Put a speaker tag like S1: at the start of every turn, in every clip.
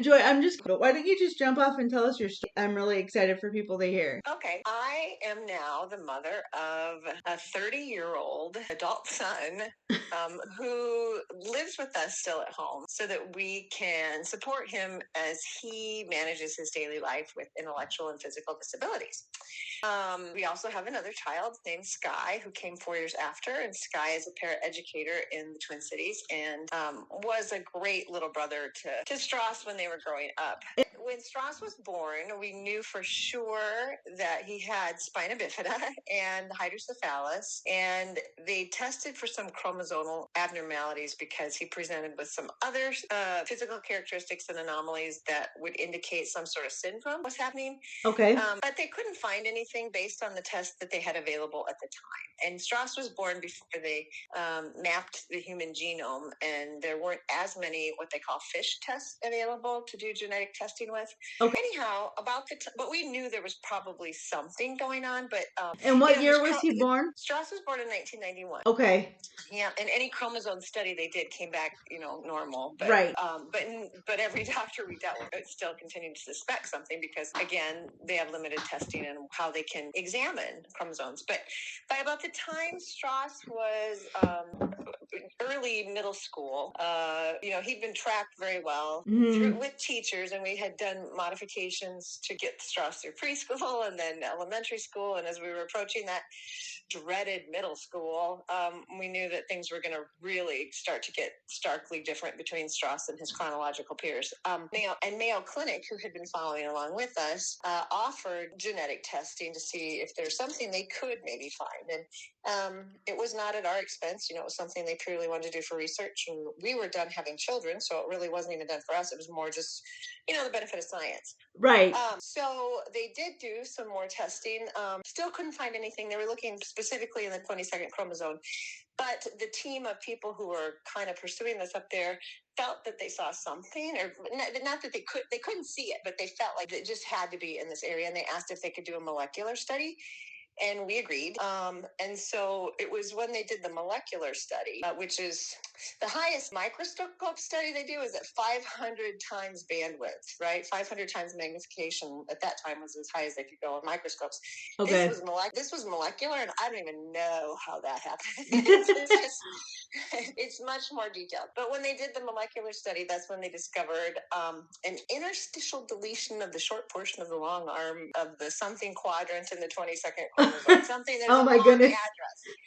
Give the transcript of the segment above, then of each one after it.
S1: Joy, but why don't you just jump off and tell us your story? I'm really excited for people to hear.
S2: Okay. I am now the mother of a 30-year-old adult son who lives with us still at home so that we can support him as he manages his daily life with intellectual and physical disabilities. We also have another child named Sky who came 4 years after, and Sky is a paraeducator in the Twin Cities and was a great little brother to Stross when they were growing up. When Stross was born, we knew for sure that he had spina bifida and hydrocephalus, and they tested for some chromosomal abnormalities because he presented with some other physical characteristics and anomalies that would indicate some sort of syndrome was happening.
S1: Okay.
S2: But they couldn't find anything based on the tests that they had available at the time. And Stross was born before they mapped the human genome, and there weren't as many what they call FISH tests available to do genetic testing with.
S1: Okay.
S2: Anyhow, but we knew there was probably something going on. But
S1: and what year was he born?
S2: Stross was born in 1991.
S1: Okay.
S2: Yeah, and any chromosome study they did came back, normal. But,
S1: right.
S2: But every doctor we dealt with still continued to suspect something because, again, they have limited testing and how they can examine chromosomes. But by about the time Stross was early middle school, he'd been tracked very well with teachers, and we had done modifications to get Stross through preschool and then elementary school. And as we were approaching that dreaded middle school, we knew that things were going to really start to get starkly different between Stross and his chronological peers. Mayo Clinic, who had been following along with us, offered genetic testing to see if there's something they could maybe find. And it was not at our expense. It was something they purely wanted to do for research. And we were done having children, so it really wasn't even done for us. It was more just, the benefit of science.
S1: Right.
S2: So they did do some more testing. Still couldn't find anything. They were looking specifically in the 22nd chromosome. But the team of people who were kind of pursuing this up there felt that they saw something, or not that they couldn't see it, but they felt like it just had to be in this area. And they asked if they could do a molecular study. And we agreed. And so it was when they did the molecular study, which is the highest microscope study they do is at 500 times bandwidth, right? 500 times magnification at that time was as high as they could go on microscopes.
S1: Okay.
S2: This was molecular, and I don't even know how that happened. It's much more detailed. But when they did the molecular study, that's when they discovered an interstitial deletion of the short portion of the long arm of the something quadrant in the 22nd chromosome. Something, there's
S1: oh
S2: a
S1: my
S2: long
S1: goodness.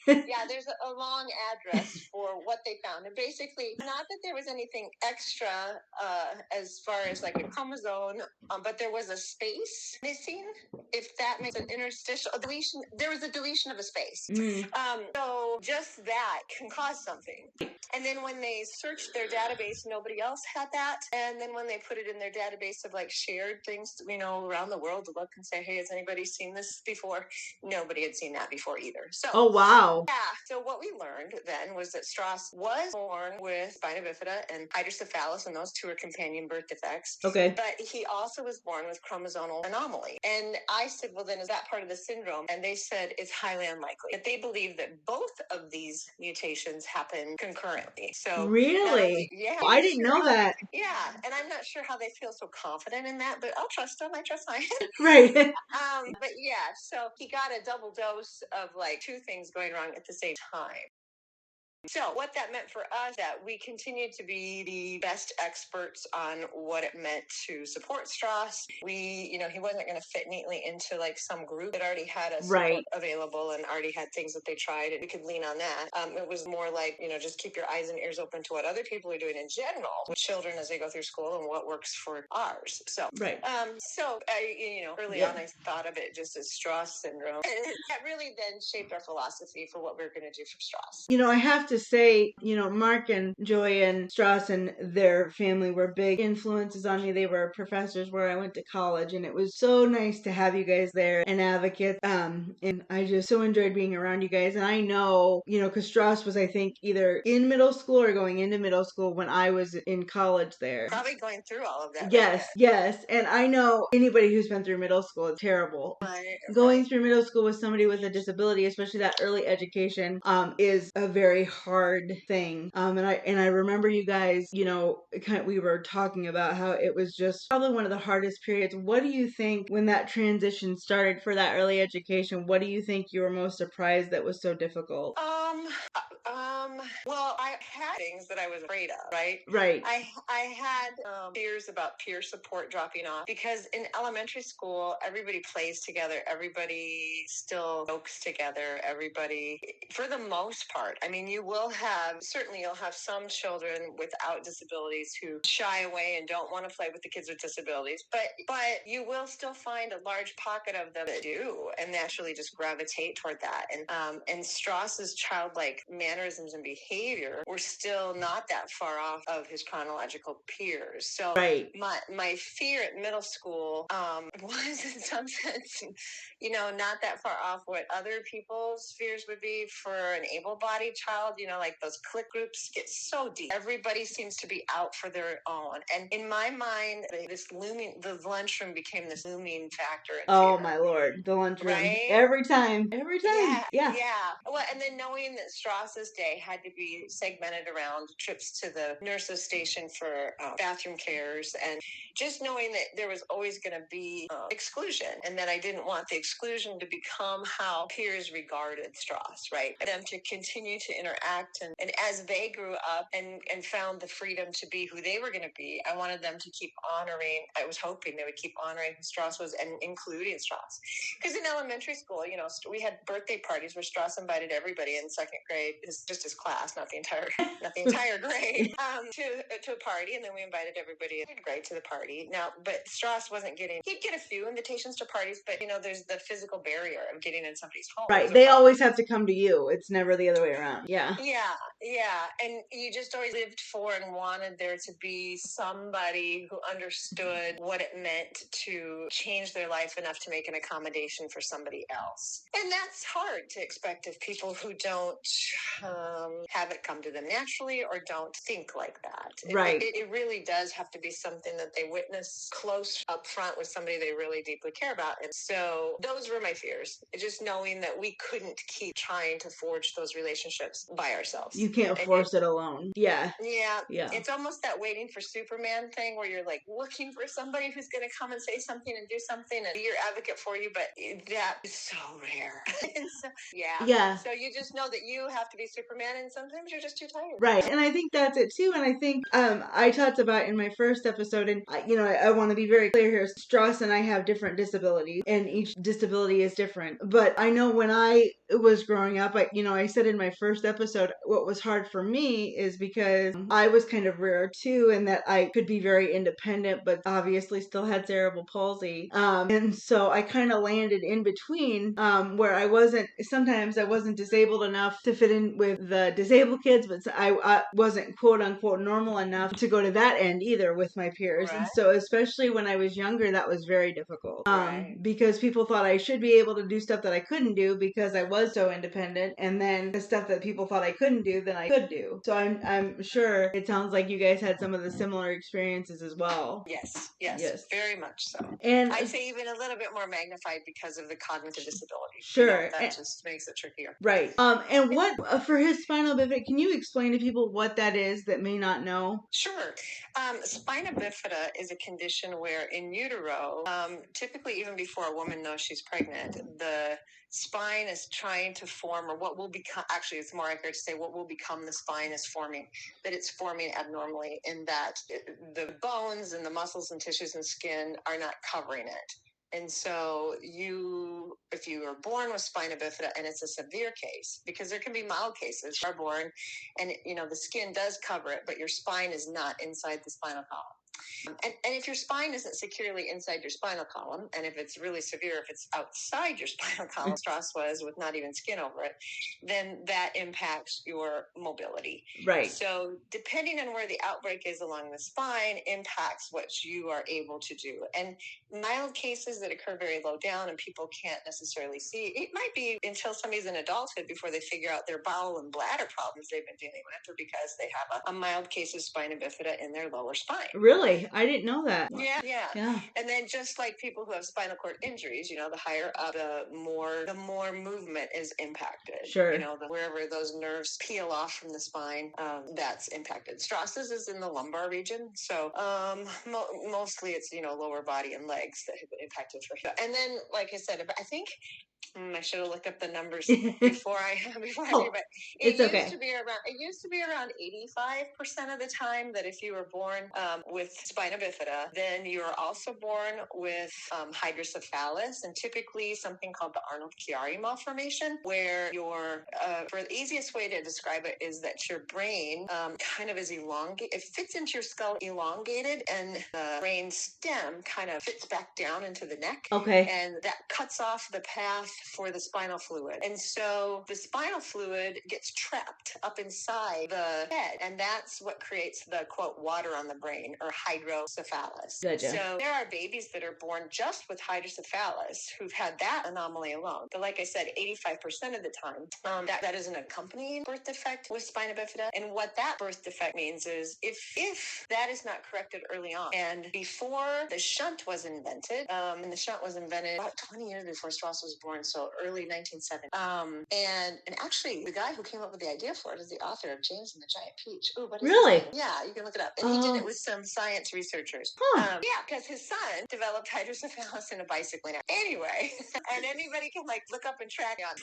S2: address. Yeah, there's a long address for what they found. And basically, not that there was anything extra as far as like a chromosome, but there was a space missing, if that makes an interstitial deletion. There was a deletion of a space. So just that can cause something. And then when they searched their database, nobody else had that. And then when they put it in their database of like shared things, around the world to look and say, hey, has anybody seen this before? Nobody had seen that before either. So,
S1: oh, wow.
S2: Yeah. So what we learned then was that Stross was born with spina bifida and hydrocephalus, and those two are companion birth defects.
S1: Okay.
S2: But he also was born with chromosomal anomaly. And I said, well, then is that part of the syndrome? And they said it's highly unlikely. But they believe that both of these mutations happen concurrently. So
S1: really?
S2: Yeah.
S1: I didn't know that.
S2: Yeah. And I'm not sure how they feel so confident in that, but I'll trust them. I trust science.
S1: Right.
S2: But yeah, so he got a double dose of like two things going wrong at the same time. So what that meant for us, that we continued to be the best experts on what it meant to support Stross. He wasn't going to fit neatly into like some group that already had us available and already had things that they tried, and we could lean on that. It was more like, just keep your eyes and ears open to what other people are doing in general with children as they go through school and what works for ours. So, so I, early on, I thought of it just as Stross syndrome. And that really then shaped our philosophy for what we were going to do for Stross.
S1: I have to say, Mark and Joy and Stross and their family were big influences on me. They were professors where I went to college, and it was so nice to have you guys there and advocates. And I just so enjoyed being around you guys. And I know, because Stross was, I think, either in middle school or going into middle school when I was in college there.
S2: Probably going through all of that.
S1: Yes. And I know anybody who's been through middle school is terrible. Going through middle school with somebody with a disability, especially that early education, is a very hard thing. And I remember you guys, we were talking about how it was just probably one of the hardest periods. What do you think when that transition started for that early education? What do you think you were most surprised that was so difficult?
S2: Well, I had things that I was afraid of, right?
S1: Right.
S2: I had fears about peer support dropping off because in elementary school, everybody plays together. Everybody still jokes together. Everybody, for the most part, I mean, you'll have some children without disabilities who shy away and don't want to play with the kids with disabilities, but you will still find a large pocket of them that do and naturally just gravitate toward that. And Stross's childlike mannerisms and behavior were still not that far off of his chronological peers. So
S1: right.
S2: my fear at middle school was in some sense, not that far off what other people's fears would be for an able-bodied child. Like those clique groups get so deep. Everybody seems to be out for their own. And in my mind, the lunchroom became this looming factor in
S1: Oh
S2: fear.
S1: my Lord, the lunchroom.
S2: Right?
S1: Every time.
S2: Yeah. Well, and then knowing that Stross's day had to be segmented around trips to the nurse's station for bathroom cares, and just knowing that there was always going to be exclusion, and that I didn't want the exclusion to become how peers regarded Stross, right? Them to continue to interact, and as they grew up and found the freedom to be who they were going to be, I wanted them to keep honoring. I was hoping they would keep honoring who Stross was and including Stross. Because in elementary school, we had birthday parties where Stross invited everybody in second grade, just his class, not the entire grade, to a party, and then we invited everybody in grade to the party. Now, but Stross he'd get a few invitations to parties, but there's the physical barrier of getting in somebody's home.
S1: Right, they always have to come to you. It's never the other way around. Yeah,
S2: and you just always lived for and wanted there to be somebody who understood what it meant to change their life enough to make an accommodation for somebody else. And that's hard to expect of people who don't have it come to them naturally or don't think like that.
S1: Right.
S2: It really does have to be something that they witness close up front with somebody they really deeply care about. And so those were my fears. Just knowing that we couldn't keep trying to forge those relationships by ourselves.
S1: You can't force it alone. Yeah.
S2: It's almost that waiting for Superman thing where you're like looking for somebody who's going to come and say something and do something and be your advocate for you, but that is so rare. So you just know that you have to be Superman, and sometimes you're just too tired.
S1: Right. And I think that's it too. And I think I talked about in my first episode, and I want to be very clear here. Stross and I have different disabilities, and each disability is different. But I know when I was growing up, I said in my first episode, what was hard for me is because I was kind of rare too, and that I could be very independent, but obviously still had cerebral palsy. And so I kind of landed in between, where sometimes I wasn't disabled enough to fit in with the disabled kids, but I wasn't quote unquote normal enough to go to that end either with my peers. Right. And so especially when I was younger, that was very difficult. Because people thought I should be able to do stuff that I couldn't do because I was so independent, and then the stuff that people thought I couldn't do, then I could do. So I'm sure it sounds like you guys had some of the similar experiences as well.
S2: Yes, very much so.
S1: And
S2: I'd say even a little bit more magnified because of the cognitive disability.
S1: Sure.
S2: That just makes it trickier.
S1: Right. And what, for his spinal bifida, can you explain to people what that is that may not know?
S2: Sure. Spina bifida is a condition where in utero, typically even before a woman knows she's pregnant, the spine is trying to form, or what will become, actually it's more accurate to say what will become the spine is forming, that it's forming abnormally in that the bones and the muscles and tissues and skin are not covering it. And so if you are born with spina bifida, and it's a severe case, because there can be mild cases, you are born and the skin does cover it, but your spine is not inside the spinal column. And if your spine isn't securely inside your spinal column, and if it's really severe, if it's outside your spinal column, Stross was with not even skin over it, then that impacts your mobility.
S1: Right.
S2: So depending on where the outbreak is along the spine impacts what you are able to do. And mild cases that occur very low down and people can't necessarily see, it might be until somebody's in adulthood before they figure out their bowel and bladder problems they've been dealing with, or because they have a mild case of spina bifida in their lower spine.
S1: Really? Really? I didn't know that.
S2: Yeah. And then just like people who have spinal cord injuries, the higher up, the more movement is impacted.
S1: Sure.
S2: Wherever those nerves peel off from the spine, that's impacted. Stross's is in the lumbar region. So mostly it's, lower body and legs that have been impacted for him. And then, like I said, I think I should have looked up the numbers before I but it used to be around 85% of the time that if you were born with spina bifida, then you are also born with hydrocephalus, and typically something called the Arnold-Chiari malformation, where for the easiest way to describe it is that your brain kind of is elongated. It fits into your skull elongated, and the brain stem kind of fits back down into the neck.
S1: Okay.
S2: And that cuts off the path for the spinal fluid. And so the spinal fluid gets trapped up inside the head, and that's what creates the, quote, water on the brain, or hydrocephalus.
S1: Gotcha.
S2: So there are babies that are born just with hydrocephalus who've had that anomaly alone. But like I said, 85% of the time, that is an accompanying birth defect with spina bifida. And what that birth defect means is if that is not corrected early on, and before the shunt was invented, and the shunt was invented about 20 years before Stross was born, so early 1970s. And actually, the guy who came up with the idea for it is the author of James and the Giant Peach. Ooh, what is
S1: really?
S2: His name? Yeah, you can look it up. And he did it with some science researchers.
S1: Huh.
S2: Yeah, because his son developed hydrocephalus in a bicycle. Anyway, and anybody can look up and track on.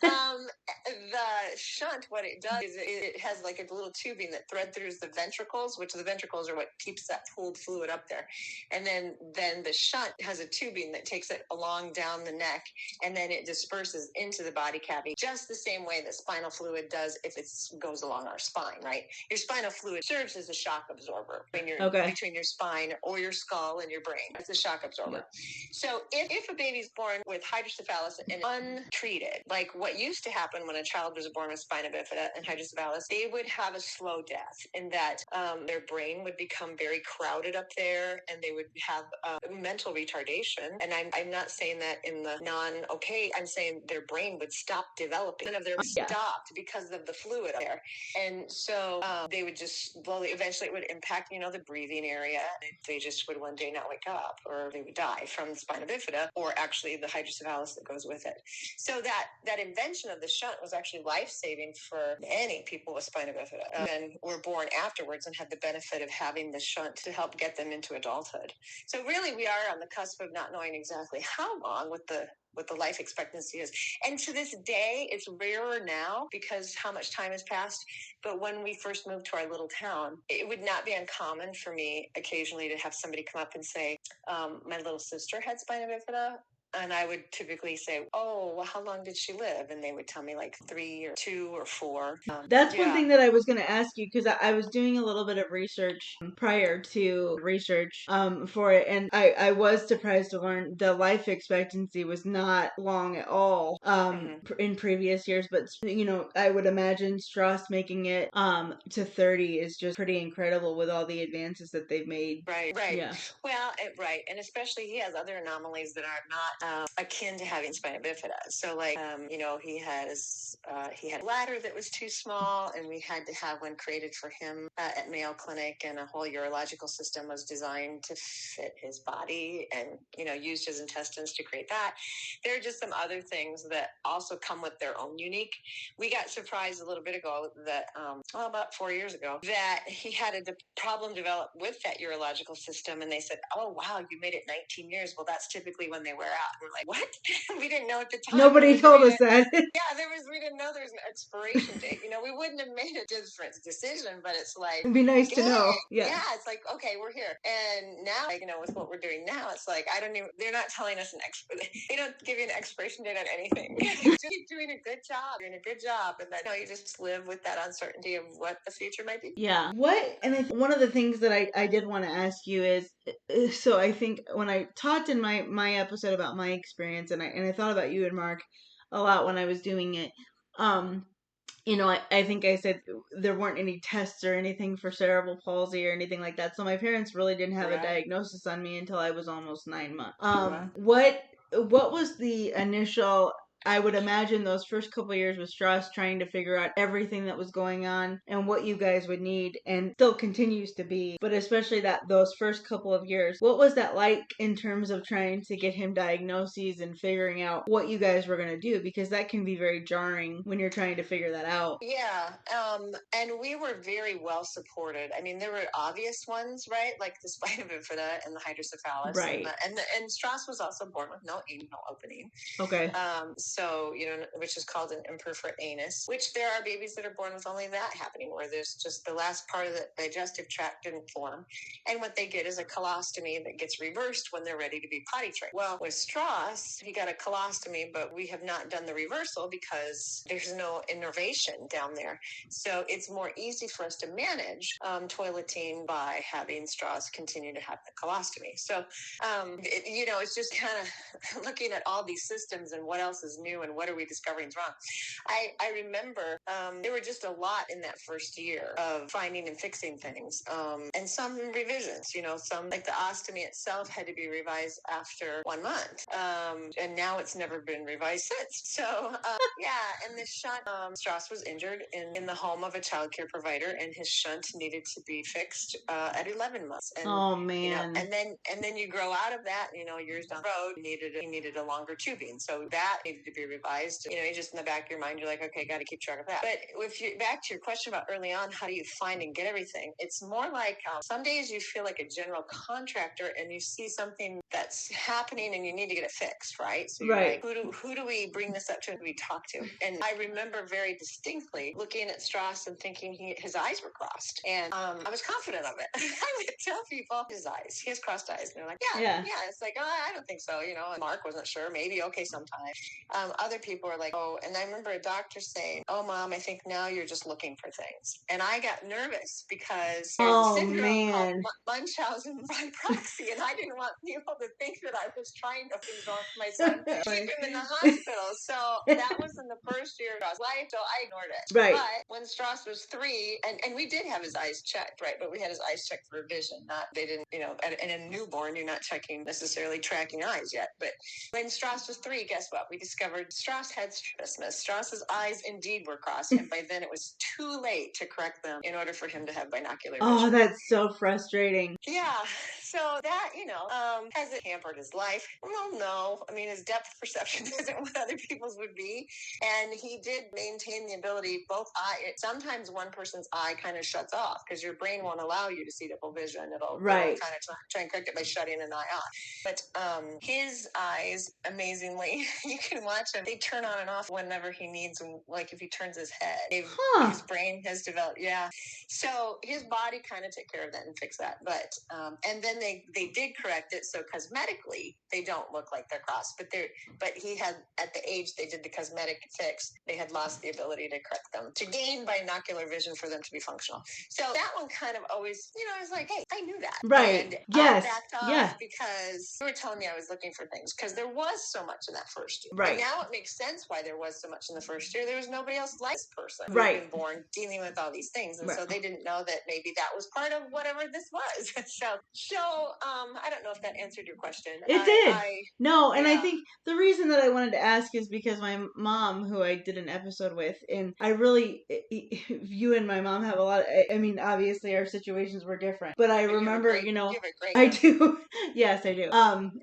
S2: The shunt, what it does is it has a little tubing that thread through the ventricles, which the ventricles are what keeps that pooled fluid up there. And then the shunt has a tubing that takes it along down the neck, and then it disperses into the body cavity, just the same way that spinal fluid does if it goes along our spine, right? Your spinal fluid serves as a shock absorber between your spine or your skull and your brain. It's a shock absorber. Yeah. So if a baby's born with hydrocephalus and untreated, like what used to happen when a child was born with spina bifida and hydrocephalus, they would have a slow death in that their brain would become very crowded up there, and they would have mental retardation. And I'm not saying that in the I'm saying their brain would stop developing. None of them stopped because of the fluid there. And so they would just eventually it would impact, the breathing area. They just would one day not wake up, or they would die from spina bifida, or actually the hydrocephalus that goes with it. So that invention of the shunt was actually life-saving for many people with spina bifida, and were born afterwards and had the benefit of having the shunt to help get them into adulthood. So really, we are on the cusp of not knowing exactly how long what the life expectancy is. And to this day, it's rarer now because how much time has passed. But when we first moved to our little town, it would not be uncommon for me occasionally to have somebody come up and say, my little sister had spina bifida. And I would typically say, oh, well, how long did she live? And they would tell me 3 or 2 or 4.
S1: That's one thing that I was going to ask you, because I was doing a little bit of research prior to research for it. And I was surprised to learn the life expectancy was not long at all in previous years. But, I would imagine Stross making it to 30 is just pretty incredible with all the advances that they've made.
S2: Right. Yeah. Well, right. And especially he has other anomalies that are not akin to having spina bifida. So he had a bladder that was too small, and we had to have one created for him at Mayo Clinic, and a whole urological system was designed to fit his body, and used his intestines to create that. There are just some other things that also come with their own unique. We got surprised a little bit ago that about 4 years ago that he had a problem develop with that urological system, and they said, oh wow, you made it 19 years. Well, that's typically when they wear out. We're like, what? We didn't know at the time.
S1: Nobody told us that.
S2: We didn't know there was an expiration date. We wouldn't have made a different decision, but it's like,
S1: it'd be nice to know.
S2: Yeah, it's like, okay, we're here. And now, with what we're doing now, it's like, they're not telling us they don't give you an expiration date on anything. Just keep doing a good job. You're doing a good job. And then, you just live with that uncertainty of what the future might be.
S1: Yeah. One of the things that I did want to ask you is, so I think when I talked in my episode about my experience, and I thought about you and Mark a lot when I was doing it, I think I said there weren't any tests or anything for cerebral palsy or anything like that. So my parents really didn't have a diagnosis on me until I was almost 9 months. What was the initial I would imagine those first couple of years with Stross trying to figure out everything that was going on and what you guys would need, and still continues to be, but especially those first couple of years, what was that like in terms of trying to get him diagnoses and figuring out what you guys were going to do? Because that can be very jarring when you're trying to figure that out.
S2: Yeah, and we were very well supported. I mean, there were obvious ones, right, like the spina bifida and the hydrocephalus,
S1: right?
S2: And Strauss was also born with no anal opening.
S1: Okay.
S2: So which is called an imperforate anus. Which there are babies that are born with only that happening, where there's just the last part of the digestive tract didn't form, and what they get is a colostomy that gets reversed when they're ready to be potty trained. Well, with Strauss, he got a colostomy, but we have not done the reversal because there's no innervation down there. So it's more easy for us to manage toileting by having Strauss continue to have the colostomy. So, it's just kind of looking at all these systems and what else is new and what are we discovering is wrong. I remember there were just a lot in that first year of finding and fixing things, and some revisions. Some, like the ostomy itself, had to be revised after 1 month, and now it's never been revised since. So and the shunt, Strauss was injured in the home of a child care provider, and his shunt needed to be fixed at 11 months. And,
S1: oh man!
S2: And then you grow out of that. Years down the road, he needed a longer tubing, so that needed to be revised. Just in the back of your mind, you're like, okay, got to keep track of that. But if you back to your question about early on, how do you find and get everything? It's more like some days you feel like a general contractor, and you see something that's happening, and you need to get it fixed, right? So you're
S1: right.
S2: like, who do we bring this up to? Who do we talk to? And I remember very distinctly looking at Strauss and thinking his eyes were crossed, and I was confident of it. I would tell people his eyes, he has crossed eyes, and they're like, yeah. It's like, oh, I don't think so. And Mark wasn't sure, maybe, okay, sometime. Other people were like, oh, and I remember a doctor saying, oh, Mom, I think now you're just looking for things. And I got nervous because there's a syndrome called Munchausen by proxy, and I didn't want people to think that I was trying to things wrong for my son, keep him in the hospital. So that was in the first year of his life, so I ignored it.
S1: Right.
S2: But when Strauss was 3, and we did have his eyes checked, right? But we had his eyes checked for vision. They didn't, and in a newborn, you're not checking necessarily tracking eyes yet. But when Strauss was 3, guess what? We discovered Strauss had strabismus. Strauss's eyes indeed were crossed, and by then it was too late to correct them in order for him to have binocular vision.
S1: Oh, that's so frustrating.
S2: Yeah. So that, has it hampered his life? Well, no. I mean, his depth perception isn't what other people's would be. And he did maintain the ability, sometimes one person's eye kind of shuts off because your brain won't allow you to see double vision. It'll kind of try and correct it by shutting an eye off. But his eyes, amazingly, you can watch them. They turn on and off whenever he needs them. Like if he turns his head, his brain has developed. Yeah. So his body kind of took care of that and fixed that. But and then they did correct it. So cosmetically, they don't look like they're crossed. But he had, at the age they did the cosmetic fix, they had lost the ability to correct them, to gain binocular vision for them to be functional. So that one kind of always, I was like, hey, I knew that.
S1: Right.
S2: And I backed off because you were telling me I was looking for things because there was so much in that first year.
S1: Right.
S2: And now it makes sense why there was so much in the first year. There was nobody else like this person who had been born dealing with all these things. And so they didn't know that maybe that was part of whatever this was. So I don't know if that answered your question.
S1: It did. And I think the reason that I wanted to ask is because my mom, who I did an episode with, and I really, you and my mom have a lot of, I mean, obviously our situations were different, but I remember, I do. Yes, I do.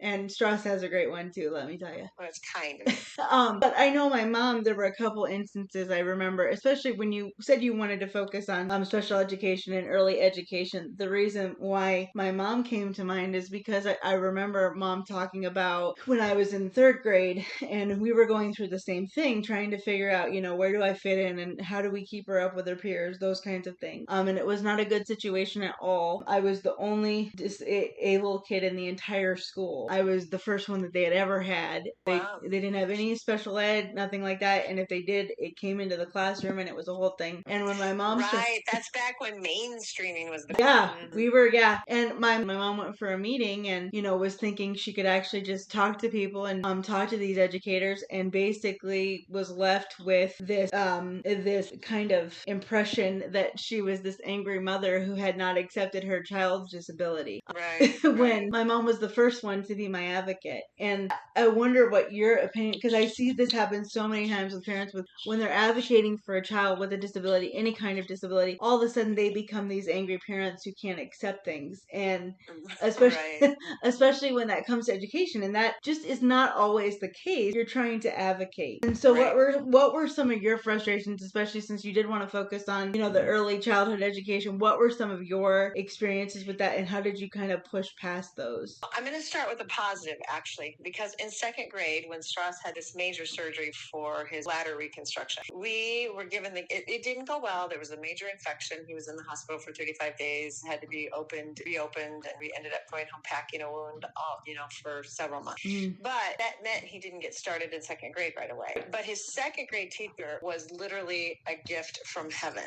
S1: And Strauss has a great one too, let me tell you.
S2: Well, it's kind of.
S1: But I know my mom, there were a couple instances I remember, especially when you said you wanted to focus on special education and early education. The reason why my mom came to mind is because I remember Mom talking about when I was in 3rd grade and we were going through the same thing, trying to figure out, where do I fit in and how do we keep her up with her peers, those kinds of things. And it was not a good situation at all. I was the only disabled kid in the entire school. I was the first one that they had ever had. They didn't have any special ed, nothing like that. And if they did, it came into the classroom and it was a whole thing. And when my mom
S2: that's back when mainstreaming was the
S1: we were and my mom went for a meeting and was thinking she could actually just talk to people and talk to these educators, and basically was left with this kind of impression that she was this angry mother who had not accepted her child's disability. When my mom was the first one to be my advocate. And I wonder what your opinion, because I see this happen so many times with parents with when they're advocating for a child with a disability, any kind of disability, all of a sudden they become these angry parents who can't accept things. And especially
S2: Right.
S1: especially when that comes to education, and that just is not always the case. You're trying to advocate. And so
S2: Right.
S1: what were some of your frustrations, especially since you did want to focus on, you know, the early childhood education? What were some of your experiences with that, and how did you kind of push past those?
S2: I'm going to start with a positive, actually, because in second grade, when Stross had this major surgery for his bladder reconstruction, we were given it didn't go well. There was a major infection. He was in the hospital for 35 days, had to be reopened, and we ended up going home packing a wound, for several months. But that meant he didn't get started in second grade right away. But his second grade teacher was literally a gift from heaven.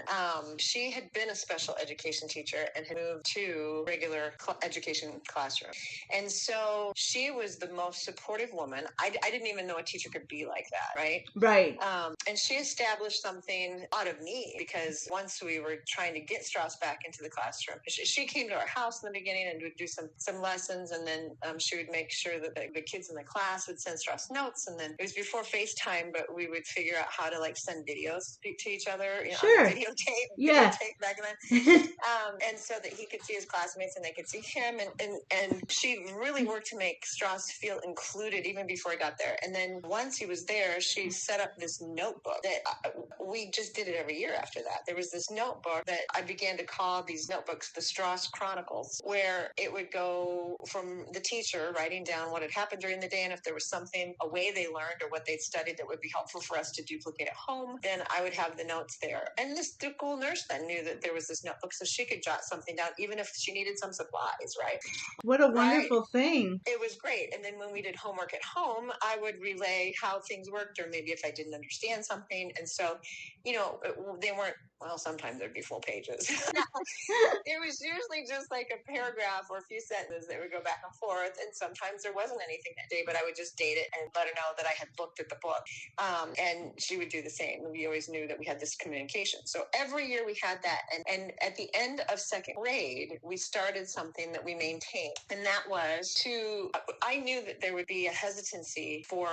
S2: She had been a special education teacher and had moved to regular education classroom. And so she was the most supportive woman. I didn't even know a teacher could be like that, right?
S1: Right.
S2: And she established something out of me, because once we were trying to get Stross back into the classroom, she came to our house in the beginning and would do some lessons, and then she would make sure that the kids in the class would send Stross notes. And then it was before FaceTime, but we would figure out how to send videos to each other,
S1: Sure.
S2: on the videotape.
S1: Yeah.
S2: Videotape back then. And so that he could see his classmates and they could see him. And she really worked to make Stross feel included even before he got there. And then once he was there, she set up this notebook that we just did it every year after that. There was this notebook that I began to call these notebooks the Stross Chronicles, where it would go from the teacher writing down what had happened during the day, and if there was something, a way they learned or what they'd studied that would be helpful for us to duplicate at home, then I would have the notes there. And the school nurse then knew that there was this notebook, so she could jot something down, even if she needed some supplies, right?
S1: What a wonderful thing.
S2: It was great. And then when we did homework at home, I would relay how things worked, or maybe if I didn't understand something. And so, they weren't, well, sometimes there'd be full pages. It was usually just like a paragraph or a few sentences that would go back and forth. And sometimes there wasn't anything that day, but I would just date it and let her know that I had looked at the book. And she would do the same. We always knew that we had this communication. So every year we had that. And at the end of second grade, we started something that we maintained. And that was I knew that there would be a hesitancy for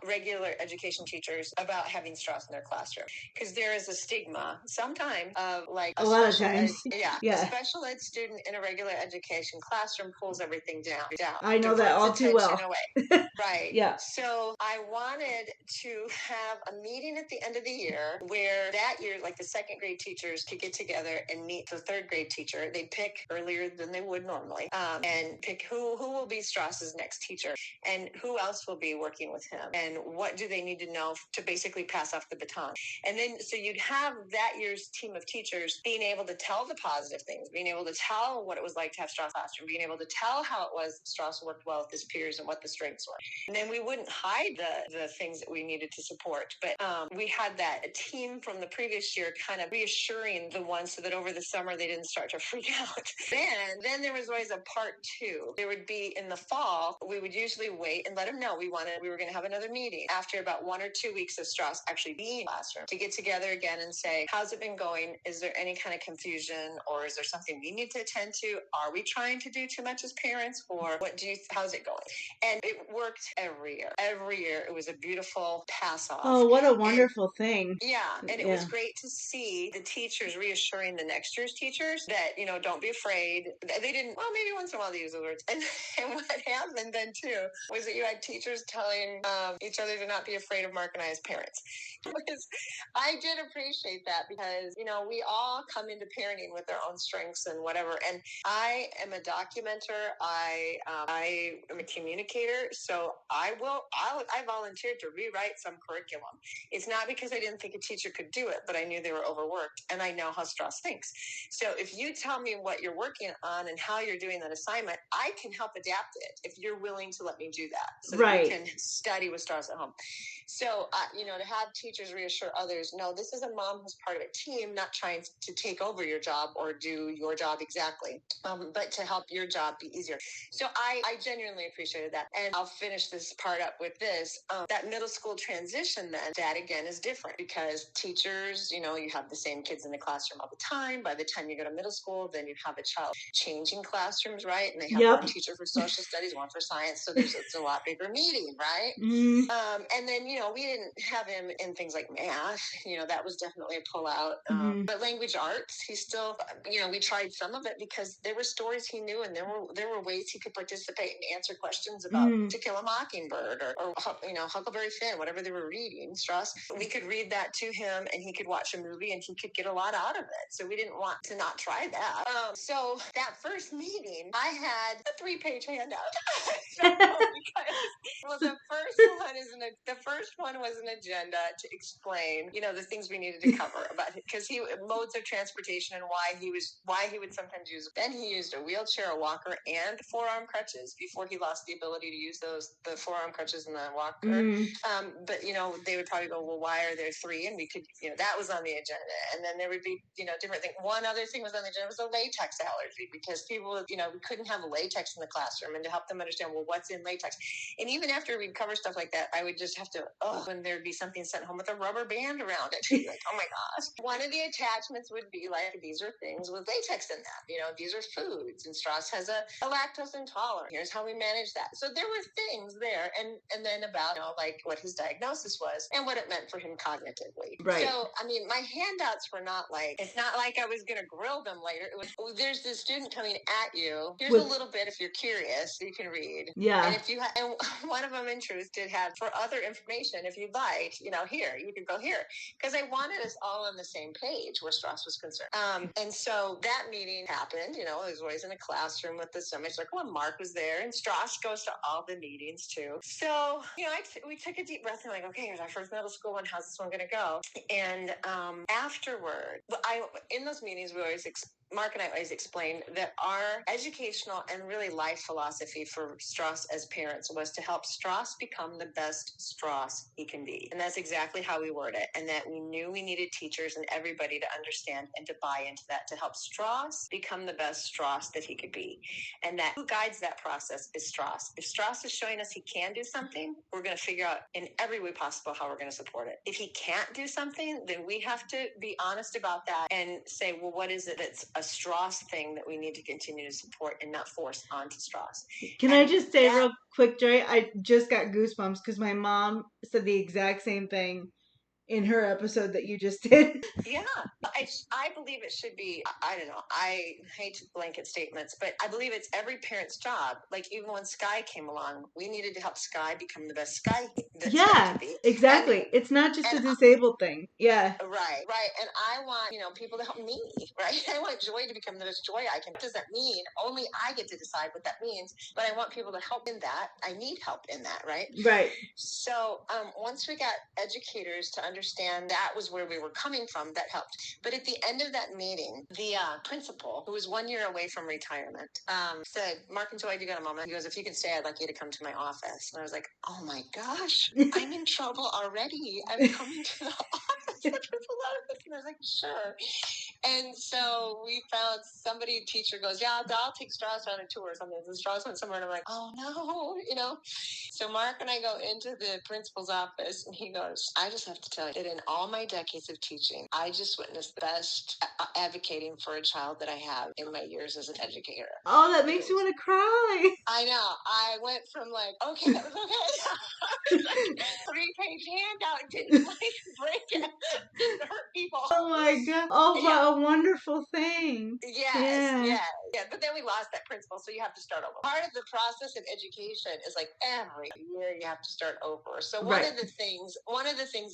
S2: regular education teachers about having Stross in their classroom, because there is a stigma sometimes of
S1: a lot of times.
S2: A special ed student in a regular education classroom pulls everything down.
S1: I know that all too well.
S2: Away. Right.
S1: Yeah.
S2: So I wanted to have a meeting at the end of the year where that year, like the second grade teachers could get together and meet the third grade teacher. They'd pick earlier than they would normally, and pick who will be Stross's next teacher and who else will be working with him and what do they need to know to basically pass off the baton. And then so you'd have that year's team of teachers being able to tell the positive things, being able to tell what it was like to have Stross classroom, being able to tell how it was Stross worked well with his peers and what the strengths were. And then we wouldn't hide the things that we needed to support. But we had a team from the previous year kind of reassuring the ones so that over the summer they didn't start to freak out. Then there was always a part two. There would be in the fall, we would usually wait and let them know we were going to have another meeting after about 1 or 2 weeks of Stross actually being in the classroom to get together again and say, how's it been going? Is there any kind of confusion, or is there something we need to attend to? Are we trying to do too much as parents, or how's it going? And it worked every year. Every year it was a beautiful pass off.
S1: Oh, what a wonderful thing.
S2: Yeah. And it was great to see the teachers reassuring the next year's teachers that, don't be afraid. They didn't, well, maybe once in a while they use those words. And what happened then too was that you had teachers telling each other to not be afraid of Mark and I as parents. I did appreciate that because, we all come into parenting with our own strengths and whatever. And I am a documenter. I am a communicator. So I volunteered to rewrite some curriculum. It's not because I didn't think a teacher could do it, but I knew they were overworked and I know how Stross thinks. So if you tell me what you're working on and how you're doing that assignment, I can help adapt it if you're willing to let me do that so that we can study with Stross at home. So, to have teachers reassure others, no, this is a mom who's part of a team. team, not trying to take over your job or do your job exactly, but to help your job be easier. So I genuinely appreciated that. And I'll finish this part up with this. That middle school transition then, that again is different because teachers, you have the same kids in the classroom all the time. By the time you go to middle school, then you have a child changing classrooms, right? And they have one teacher for social studies, one for science. So it's a lot bigger meeting, right? And then, we didn't have him in things like math. That was definitely a pullout. But language arts, he still, we tried some of it because there were stories he knew and there were ways he could participate and answer questions about To Kill a Mockingbird or Huckleberry Finn, whatever they were reading, Stross. We could read that to him and he could watch a movie and he could get a lot out of it. So we didn't want to not try that. So that first meeting, I had a 3-page handout. Well, the first one was an agenda to explain, the things we needed to cover about it, because he modes of transportation and why he would sometimes use. Then he used a wheelchair, a walker, and forearm crutches before he lost the ability to use the forearm crutches and the walker. But they would probably go, well, why are there 3? And we could, that was on the agenda. And then there would be, different things. One other thing was on the agenda was a latex allergy because people, we couldn't have latex in the classroom, and to help them understand, well, what's in latex. And even after we'd cover stuff like that, I would just have to, when there'd be something sent home with a rubber band around it, like, oh my gosh. One of the attachments would be like, these are things with latex in them. These are foods, and Stross has a lactose intolerance. Here's how we manage that. So there were things there, and then about, like what his diagnosis was and what it meant for him cognitively.
S1: Right.
S2: So, my handouts were not like, it's not like I was going to grill them later. It was, there's this student coming at you. Here's a little bit if you're curious, you can read.
S1: Yeah.
S2: And if you and one of them in truth did have, for other information, if you'd like, here, you could go here. Because I wanted us all on the same page where Stross was concerned. And so that meeting happened, it was always in a classroom with the semicircle, and Mark was there, and Stross goes to all the meetings too. So, we took a deep breath and like, okay, here's our first middle school one. How's this one going to go? And afterward, in those meetings, Mark and I always explained that our educational and really life philosophy for Stross as parents was to help Stross become the best Stross he can be. And that's exactly how we word it. And that we knew we needed teachers and everybody to understand and to buy into that, to help Stross become the best Stross that he could be. And that who guides that process is Stross. If Stross is showing us he can do something, we're going to figure out in every way possible how we're going to support it. If he can't do something, then we have to be honest about that and say, well, what is it that's a Stross thing that we need to continue to support and not force onto Stross?
S1: Can I just say real quick, Joy? I just got goosebumps because my mom said the exact same thing in her episode that you just did.
S2: Yeah, I believe it should be, I don't know, I hate blanket statements, but I believe it's every parent's job. Like even when Syke came along, we needed to help Syke become the best Syke that Syke could be.
S1: Exactly. It's not just a disabled thing. Yeah.
S2: Right. And I want, people to help me, right? I want Joy to become the best Joy I can. What does that mean? Only I get to decide what that means, but I want people to help in that. I need help in that, right?
S1: Right.
S2: So once we got educators to understand that was where we were coming from, that helped. But at the end of that meeting, the principal, who was 1 year away from retirement, said, Mark and Joy, do you got a moment? He goes, if you can stay, I'd like you to come to my office. And I was like, oh my gosh, I'm in trouble already. I'm coming to the office. And I was like, sure. And so we found teacher goes, yeah, I'll take Stross on a tour or something. And Stross went somewhere and I'm like, oh no, So Mark and I go into the principal's office and he goes, I just have to tell you that in all my decades of teaching, I just witnessed the best advocating for a child that I have in my years as an educator.
S1: Oh, that makes me want to cry.
S2: I know. I went from like, okay, that was okay. 3-page handout didn't break it. Didn't hurt people.
S1: Oh my God. Oh, what a wonderful thing.
S2: Yes. But then we lost that principle, so you have to start over. Part of the process of education is like every year you have to start over. So one of the things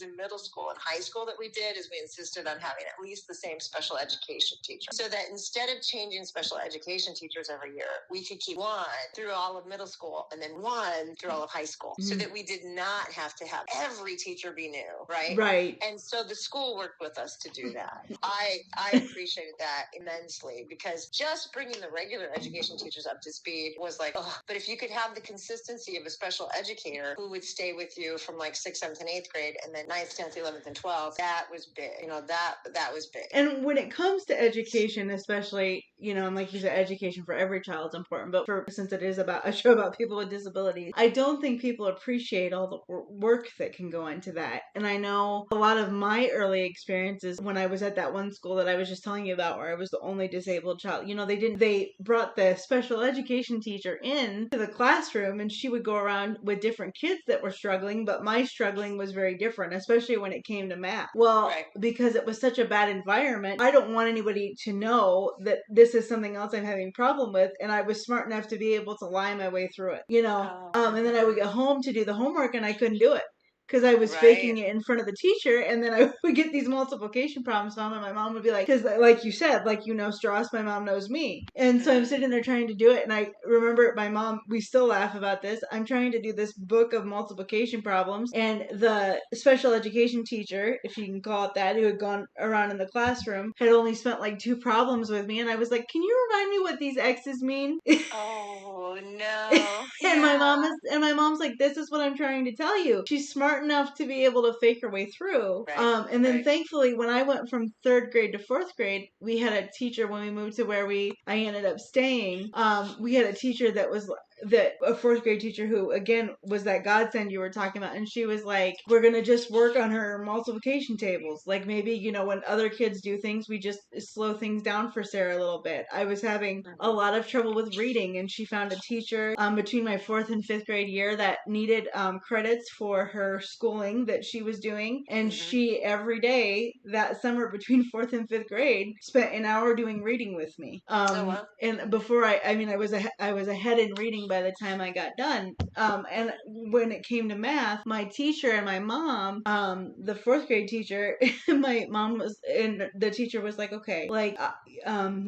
S2: in middle school and high school that we did is we insisted on having at least the same special education teacher. So that instead of changing special education teachers every year, we could keep one through all of middle school and then one through all of high school. So that we did not have to have every teacher be new, right?
S1: Right.
S2: And so the school worked with us to do that. I appreciated that immensely, because just bringing the regular education teachers up to speed was like, oh, but if you could have the consistency of a special educator who would stay with you from like 6th, 7th, and 8th grade, and then 9th, 10th, 11th, and 12th, that was big. That was big.
S1: And when it comes to education, especially, and like you said, education for every child is important, but since it is about a show about people with disabilities, I don't think people appreciate all the work that can go into that. And I know a lot of my early experiences when I was at that one school that I was just telling you about, where I was the only disabled child, they brought the special education teacher in to the classroom, and she would go around with different kids that were struggling, but my struggling was very different, especially when it came to math. Well, right. Because it was such a bad environment, I don't want anybody to know that this is something else I'm having a problem with, and I was smart enough to be able to lie my way through it, and then I would get home to do the homework and I couldn't do it because I was faking it in front of the teacher, and then I would get these multiplication problems home, and my mom would be like, because like you said, like, Stross, my mom knows me. And so I'm sitting there trying to do it, and I remember my mom, we still laugh about this, I'm trying to do this book of multiplication problems, and the special education teacher, if you can call it that, who had gone around in the classroom, had only spent like 2 problems with me, and I was like, can you remind me what these X's mean?
S2: Oh, no.
S1: And my mom's like, this is what I'm trying to tell you. She's smart enough to be able to fake her way through. Right. And then thankfully, when I went from 3rd grade to 4th grade, we had a teacher, when we moved to where I ended up staying, we had a teacher that was a 4th grade teacher who, again, was that godsend you were talking about. And she was like, we're going to just work on her multiplication tables. Like, maybe, when other kids do things, we just slow things down for Sarah a little bit. I was having a lot of trouble with reading, and she found a teacher between my 4th and 5th grade year that needed credits for her schooling that she was doing. And she, every day that summer between 4th and 5th grade, spent an hour doing reading with me. Wow. And before I was ahead in reading by the time I got done. And when it came to math, my teacher and my mom, the 4th grade teacher, my mom and the teacher was like, okay, like,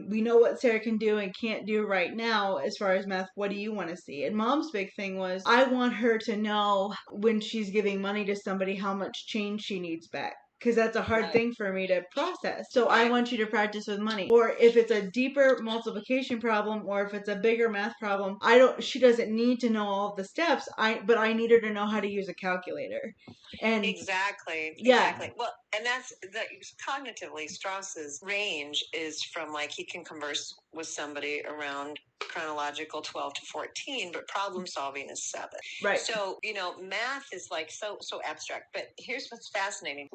S1: we know what Sarah can do and can't do right now as far as math. What do you want to see? And mom's big thing was, I want her to know when she's giving money to somebody how much change she needs back. Because that's a hard thing for me to process. So I want you to practice with money. Or if it's a deeper multiplication problem, or if it's a bigger math problem, she doesn't need to know all of the steps. But I need her to know how to use a calculator. And
S2: exactly. Well, and that's cognitively, Strauss's range is from, like, he can converse with somebody around chronological 12 to 14, but problem solving is 7.
S1: Right.
S2: So, math is like so abstract. But here's what's fascinating.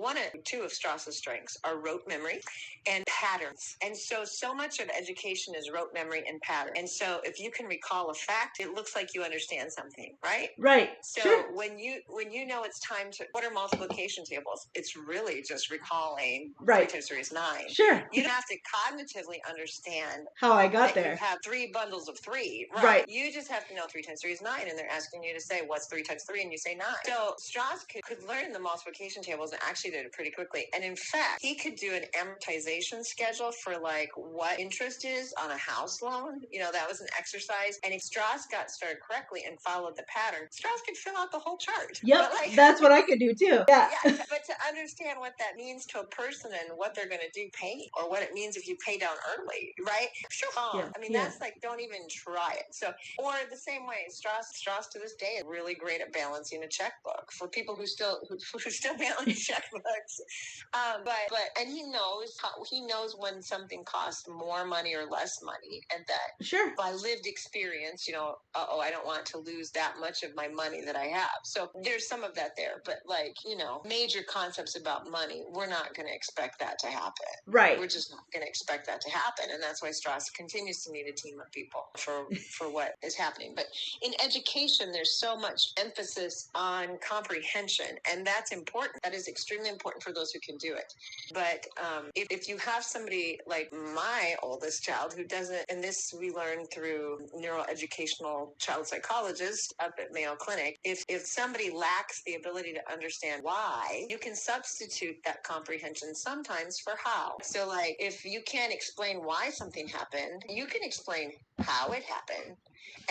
S2: 2 of Strauss's strengths are rote memory and patterns. And so much of education is rote memory and pattern. And so if you can recall a fact, it looks like you understand something, right?
S1: Right.
S2: So
S1: sure.
S2: when you know it's time to, what are multiplication tables? It's really just recalling 3 times 3 is 9.
S1: Sure.
S2: You don't have to cognitively understand
S1: how I got there.
S2: You have 3 bundles of 3.
S1: Right.
S2: You just have to know 3 times 3 is 9, and they're asking you to say, what's 3 times 3? And you say 9. So Strauss could learn the multiplication tables, and actually did it pretty quickly. And in fact, he could do an amortization schedule for, like, what interest is on a house loan. That was an exercise. And if Strauss got started correctly and followed the pattern, Strauss could fill out the whole chart.
S1: Yep, that's what I could do too. Yeah.
S2: But to understand what that means to a person and what they're going to do paying, or what it means if you pay down early, right? Sure. Yeah. I mean, that's like, don't even try it. So, or the same way, Strauss to this day is really great at balancing a checkbook for people who still balance checkbooks. And he knows when something costs more money or less money, and that by lived experience, I don't want to lose that much of my money that I have. So there's some of that there, but, like, major concepts about money, we're not going to expect that to happen.
S1: Right.
S2: We're just not going to expect that to happen. And that's why Strauss continues to need a team of people for what is happening. But in education, there's so much emphasis on comprehension, and that's important. That is extremely important for those who can do it. But if you have somebody like my oldest child who doesn't, and this we learned through neuroeducational child psychologists up at Mayo Clinic, if somebody lacks the ability to understand why, you can substitute substitute that comprehension sometimes for how. So like if you can't explain why something happened, you can explain how it happened.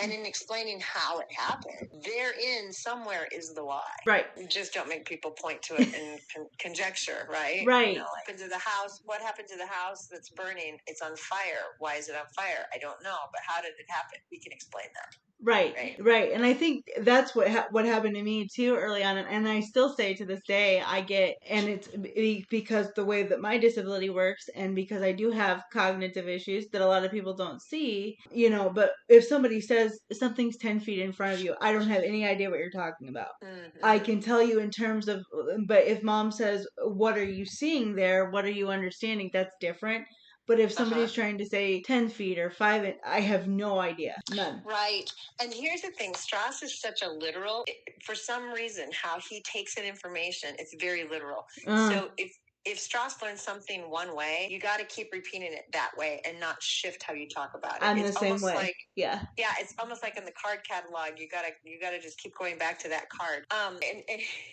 S2: And in explaining how it happened, therein somewhere is the why.
S1: Right.
S2: You just don't make people point to it and conjecture, right?
S1: Right.
S2: You know, like, happened to the house? What happened to the house that's burning? It's on fire. Why is it on fire? I don't know. But how did it happen? We can explain that.
S1: Right. And I think that's what happened to me too early on, and I still say to this day, I get, and it's because the way that my disability works, and because I do have cognitive issues that a lot of people don't see, you know. But if somebody says something's 10 feet in front of you, I don't have any idea what you're talking about. Mm-hmm. I can tell you in terms of, but if mom says, "What are you seeing there? What are you understanding?" That's different. But if somebody's trying to say 10 feet or 5, I have no idea. None.
S2: Right. And here's the thing. Stross is such a literal. For some reason, how he takes in information, it's very literal. So if Stross learns something one way, you got to keep repeating it that way and not shift how you talk about it.
S1: I'm the same way.
S2: Like, yeah, it's almost like in the card catalog. You gotta just keep going back to that card. And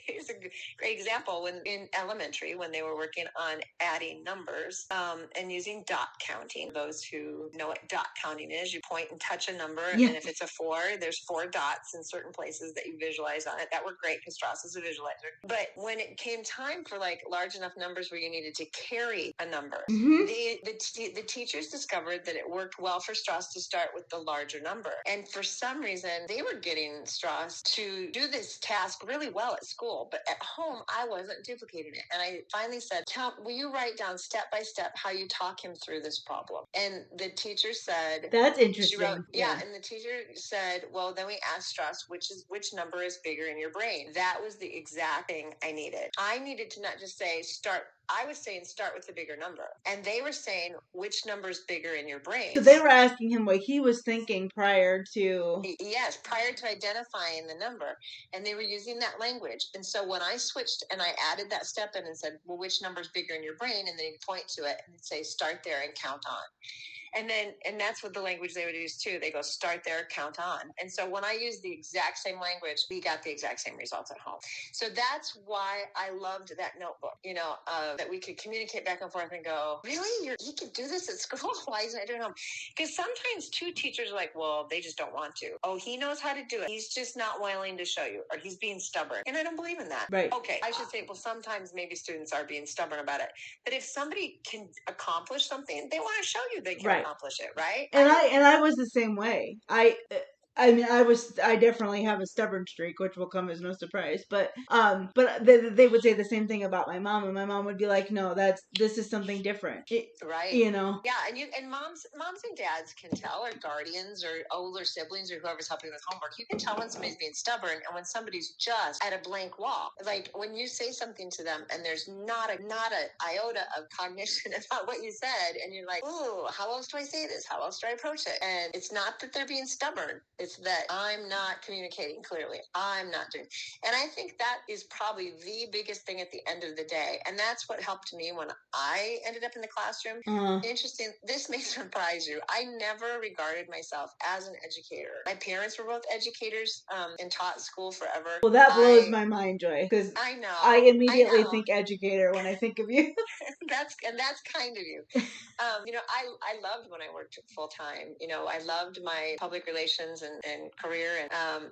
S2: here's a great example when in elementary when they were working on adding numbers and using dot counting. Those who know what dot counting is, you point and touch a number, and if it's a 4, there's 4 dots in certain places that you visualize on it. That worked great because Stross is a visualizer. But when it came time for like large enough numbers where you needed to carry a number, the teachers discovered that it worked well for Stross to start with the larger number. And for some reason, they were getting Stross to do this task really well at school, but at home, I wasn't duplicating it. And I finally said, will you write down step by step how you talk him through this problem? And the teacher said,
S1: that's interesting.
S2: She wrote, and the teacher said, well, then we asked Stross, which number is bigger in your brain? That was the exact thing I needed. I needed to not just say start. I was saying start with the bigger number. And they were saying which number is bigger in your brain.
S1: So they were asking him what he was thinking prior to...
S2: Yes, prior to identifying the number. And they were using that language. And so when I switched and I added that step in and said, well, which number is bigger in your brain? And then he'd point to it and say, start there and count on. And that's what the language they would use too. They go start there, count on. And so when I used the exact same language, we got the exact same results at home. So that's why I loved that notebook, that we could communicate back and forth and go, really? You could do this at school? Why isn't it doing it home? Because sometimes too, teachers are like, well, they just don't want to. Oh, he knows how to do it. He's just not willing to show you, or he's being stubborn. And I don't believe in that.
S1: Right.
S2: Okay, I should say, well, sometimes maybe students are being stubborn about it. But if somebody can accomplish something, they want to show you they can accomplish it, right?
S1: And I was the same way. I mean, I definitely have a stubborn streak, which will come as no surprise. But they would say the same thing about my mom, and my mom would be like, "No, this is something different."
S2: Right.
S1: Yeah,
S2: and moms and dads can tell, or guardians, or older siblings, or whoever's helping with homework. You can tell when somebody's being stubborn and when somebody's just at a blank wall. Like when you say something to them and there's not a iota of cognition about what you said, and you're like, "Ooh, how else do I say this? How else do I approach it?" And it's not that they're being stubborn. It's that I'm not communicating clearly. I'm not doing. And I think that is probably the biggest thing at the end of the day. And that's what helped me when I ended up in the classroom. Interesting. This may surprise you. I never regarded myself as an educator. My parents were both educators and taught school forever.
S1: Well, that blows my mind, Joy, because I immediately think educator when I think of you.
S2: That's kind of you. I loved when I worked full time. I loved my public relations and career, and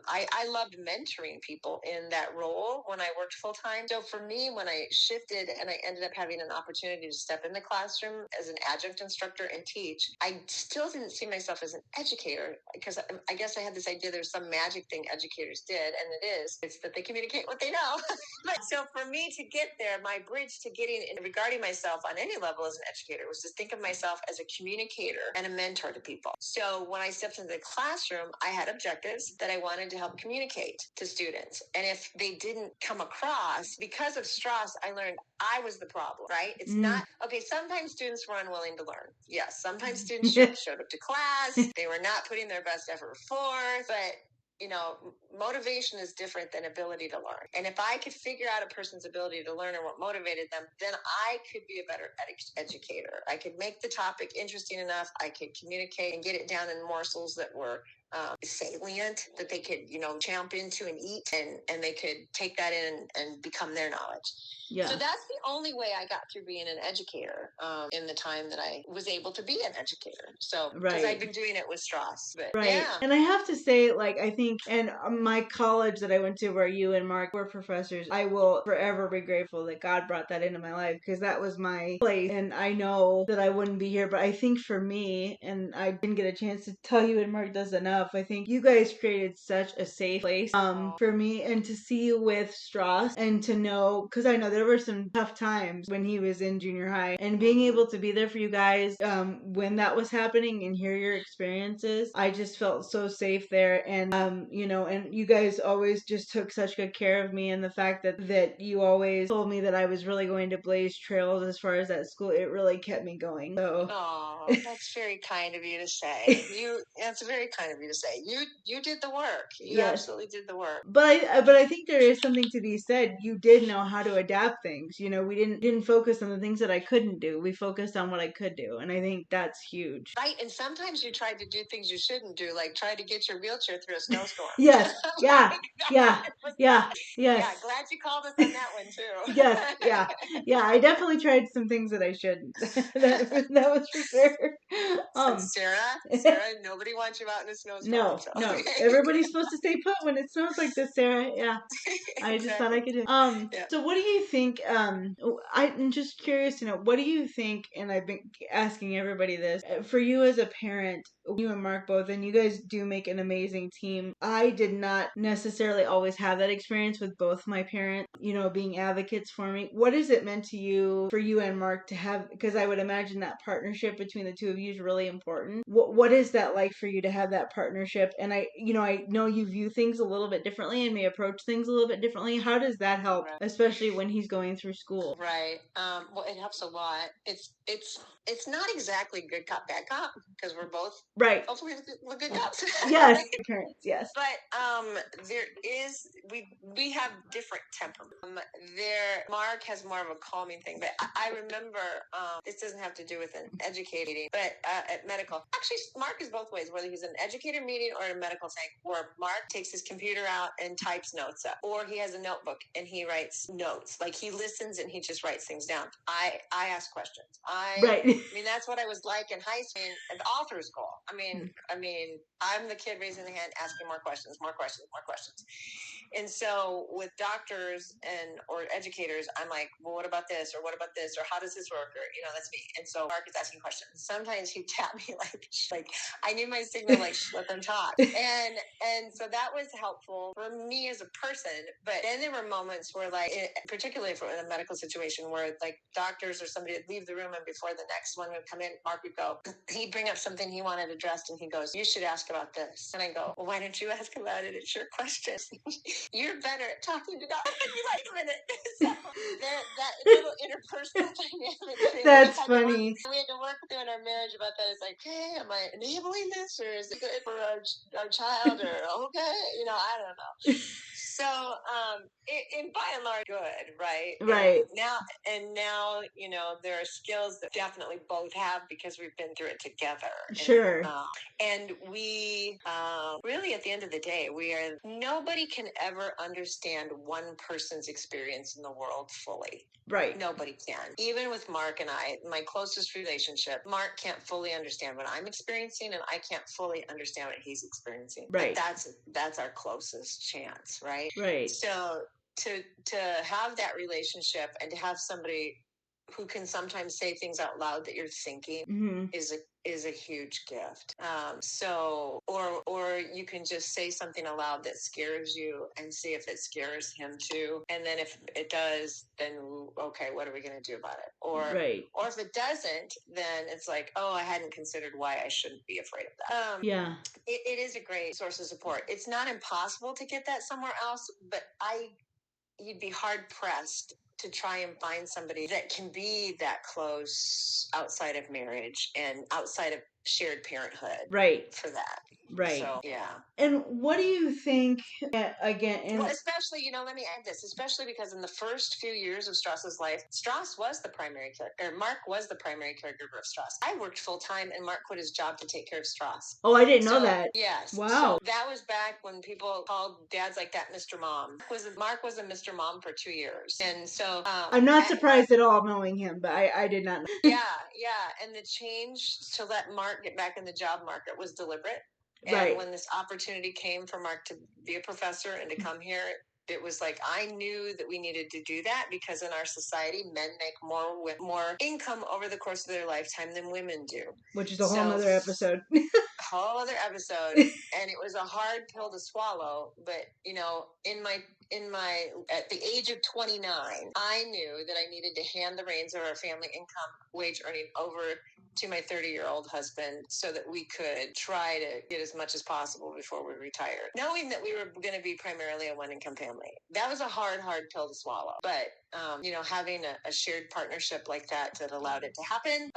S2: I loved mentoring people in that role when I worked full time. So for me, when I shifted and I ended up having an opportunity to step in the classroom as an adjunct instructor and teach, I still didn't see myself as an educator, because I guess I had this idea there's some magic thing educators did, and it's that they communicate what they know. But so for me to get there, my bridge to getting regarding myself on any level as an educator was to think of myself as a communicator and a mentor to people. So when I stepped into the classroom, I had objectives that I wanted to help communicate to students. And if they didn't come across, because of Stross, I learned I was the problem, right? It's not, okay, sometimes students were unwilling to learn. Yes, sometimes students showed up to class. They were not putting their best effort forth, but motivation is different than ability to learn. And if I could figure out a person's ability to learn and what motivated them, then I could be a better educator. I could make the topic interesting enough. I could communicate and get it down in morsels that were salient that they could, champ into and eat, and they could take that in and become their knowledge.
S1: Yeah.
S2: So that's the only way I got through being an educator in the time that I was able to be an educator. So, because I'd been doing it with Stross. But yeah.
S1: And I have to say, like, I think, and my college that I went to where you and Mark were professors, I will forever be grateful that God brought that into my life, because that was my place. And I know that I wouldn't be here, but I think for me, and I didn't get a chance to tell you and Mark this enough, I think you guys created such a safe place for me, and to see you with Stross, and to know, because I know there were some tough times when he was in junior high, and being able to be there for you guys when that was happening and hear your experiences, I just felt so safe there. And and you guys always just took such good care of me, and the fact that you always told me that I was really going to blaze trails as far as that school, it really kept me going. So
S2: that's very kind of you to say. That's very kind of you to say. You did the work. You absolutely did the work.
S1: But I think there is something to be said. You did know how to adapt things. We didn't focus on the things that I couldn't do. We focused on what I could do, and I think that's huge.
S2: Right, and sometimes you tried to do things you shouldn't do, like try to get your wheelchair through a snowstorm.
S1: Yes, yeah.
S2: Glad you called us on that one too.
S1: Yeah. I definitely tried some things that I shouldn't. that was for sure.
S2: Sarah, nobody wants you out in a snowstorm.
S1: No. Everybody's supposed to stay put when it snows like this, Sarah. Yeah. I just thought I could do it. So what do you think, I'm just curious to know, what do you think, and I've been asking everybody this, for you as a parent, you and Mark both, and you guys do make an amazing team. I did not necessarily always have that experience with both my parents, being advocates for me. What has it meant to you, for you and Mark, to have, because I would imagine that partnership between the two of you is really important. What is that like for you to have that partnership? And I know you view things a little bit differently and may approach things a little bit differently. How does that help, especially when he's going through school?
S2: Right. Well, it helps a lot. It's not exactly good cop, bad cop, because we're both hopefully we're good cops.
S1: Yes, parents, yes.
S2: But we have different temperaments. Mark has more of a calming thing, but I remember this doesn't have to do with an educating, but at medical, actually, Mark is both ways, whether he's in an educator meeting or in a medical thing, where Mark takes his computer out and types notes up, or he has a notebook and he writes notes. Like, he listens and he just writes things down. I ask questions. I mean, that's what I was like in high school and all through school. I mean, I'm the kid raising the hand, asking more questions. And so with doctors or educators, I'm like, well, what about this? Or what about this? Or how does this work? Or, that's me. And so Mark is asking questions. Sometimes he'd tap me like I need my signal, like, let them talk. And so that was helpful for me as a person. But then there were moments where, like, particularly in a medical situation where, like, doctors or somebody would leave the room, and before the next one would come in, Mark would go, he'd bring up something he wanted addressed, and he goes, you should ask about this. And I go, well, why don't you ask about it? It's your question. You're better at talking to doctors. Like, a minute. So that little interpersonal dynamic.
S1: That's funny.
S2: We had to work through in our marriage about that. It's like, hey, am I enabling this, or is it good for our child? Or okay, I don't know. So, by and large, good, right?
S1: Right.
S2: And now, there are skills that definitely both have because we've been through it together.
S1: Sure.
S2: And we really, at the end of the day, nobody can ever understand one person's experience in the world fully.
S1: Right.
S2: Nobody can. Even with Mark and I, my closest relationship, Mark can't fully understand what I'm experiencing, and I can't fully understand what he's experiencing.
S1: Right.
S2: But that's our closest chance, right?
S1: Right.
S2: So to have that relationship and to have somebody who can sometimes say things out loud that you're thinking is a huge gift. Or you can just say something aloud that scares you and see if it scares him too. And then if it does, then okay, what are we going to do about it? Or if it doesn't, then it's like, oh, I hadn't considered why I shouldn't be afraid of that. It is a great source of support. It's not impossible to get that somewhere else, but you'd be hard pressed to try and find somebody that can be that close outside of marriage and outside of shared parenthood.
S1: Right.
S2: For that.
S1: Right.
S2: So, yeah.
S1: And what do you think, again,
S2: well, especially, let me add this, especially because in the first few years of Stross's life, Stross was the primary caregiver, or Mark was the primary caregiver of Stross. I worked full time and Mark quit his job to take care of Stross.
S1: Oh, I didn't know that.
S2: Yes.
S1: Wow.
S2: So that was back when people called dads like that Mr. Mom. Mark was a Mr. Mom for 2 years. And so
S1: I'm not surprised at all knowing him, but I did not know.
S2: Yeah. And the change to let Mark get back in the job market was deliberate. And
S1: Right.
S2: when this opportunity came for Mark to be a professor and to come here, it was like I knew that we needed to do that because in our society, men make more income over the course of their lifetime than women do.
S1: Which is a whole other episode.
S2: Whole other episode, and it was a hard pill to swallow. But at the age of 29, I knew that I needed to hand the reins of our family income, wage earning over to my 30-year-old husband so that we could try to get as much as possible before we retired, knowing that we were going to be primarily a one-income family. That was a hard pill to swallow. But, having a shared partnership like that allowed it to happen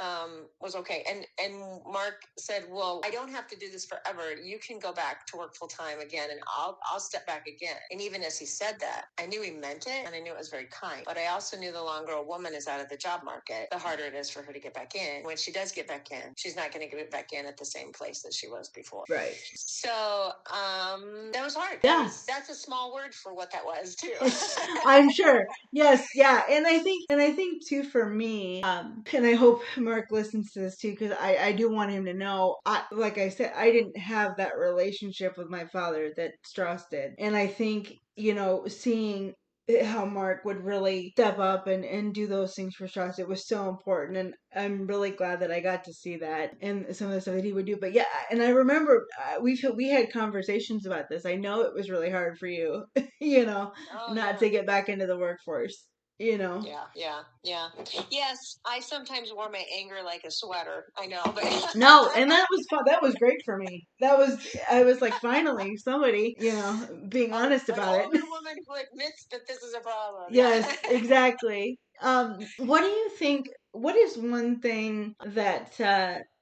S2: was okay. And Mark said, well, I don't have to do this forever. You can go back to work full-time again, and I'll step back again. And even as he said that, I knew he meant it, and I knew it was very kind. But I also knew the longer a woman is out of the job market, the harder it is for her to get back in. When she does get back in, she's not going to get back in at the same place that she was before.
S1: Right.
S2: So that was hard.
S1: Yeah.
S2: That's a small word for what that was too.
S1: I'm sure. Yes. Yeah. And I think too, for me, and I hope Mark listens to this too, because I do want him to know, like I said, I didn't have that relationship with my father that Strauss did. And I think, seeing how Mark would really step up and do those things for Strauss, it was so important. And I'm really glad that I got to see that and some of the stuff that he would do. But yeah, and I remember we had conversations about this. I know it was really hard for you, to get back into the workforce.
S2: Yeah. Yes, I sometimes wore my anger like a sweater. I know, but
S1: no, and that was fun. That was great for me. I was like, finally, somebody, being honest about it.
S2: An older woman who admits that this is a problem.
S1: Yes, exactly. What do you think? What is one thing that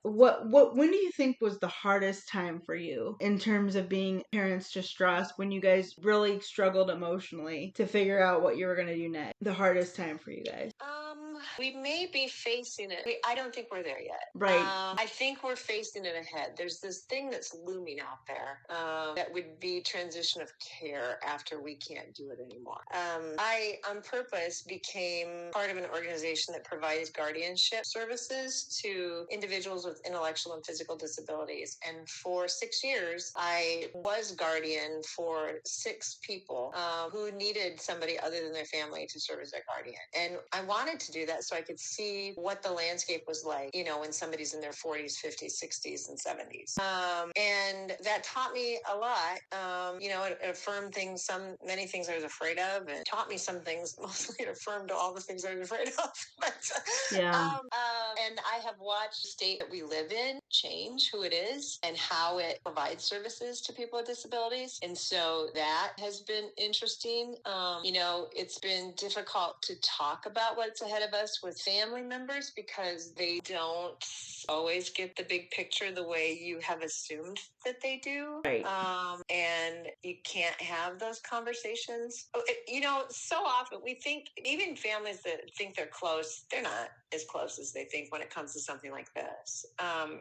S1: when do you think was the hardest time for you in terms of being parents to Strauss, when you guys really struggled emotionally to figure out what you were going to do next? The hardest time for you guys?
S2: We may be facing it. I don't think we're there yet.
S1: Right.
S2: I think we're facing it ahead. There's this thing that's looming out there that would be transition of care after we can't do it anymore. I, on purpose, became part of an organization that provides guardianship services to individuals with intellectual and physical disabilities. And for 6 years, I was guardian for 6 people who needed somebody other than their family to serve as their guardian. And I wanted to do that so I could see what the landscape was like, when somebody's in their 40s, 50s, 60s, and 70s. And that taught me a lot. It affirmed many things I was afraid of, and taught me some things. Mostly it affirmed all the things I was afraid of.
S1: Yeah.
S2: And I have watched the state that we live in change who it is and how it provides services to people with disabilities. And so that has been interesting. It's been difficult to talk about what's ahead of us with family members because they don't always get the big picture the way you have assumed that they do.
S1: Right.
S2: And you can't have those conversations. So often we think, even families that think they're close, they're not as close as they think when it comes to something like this.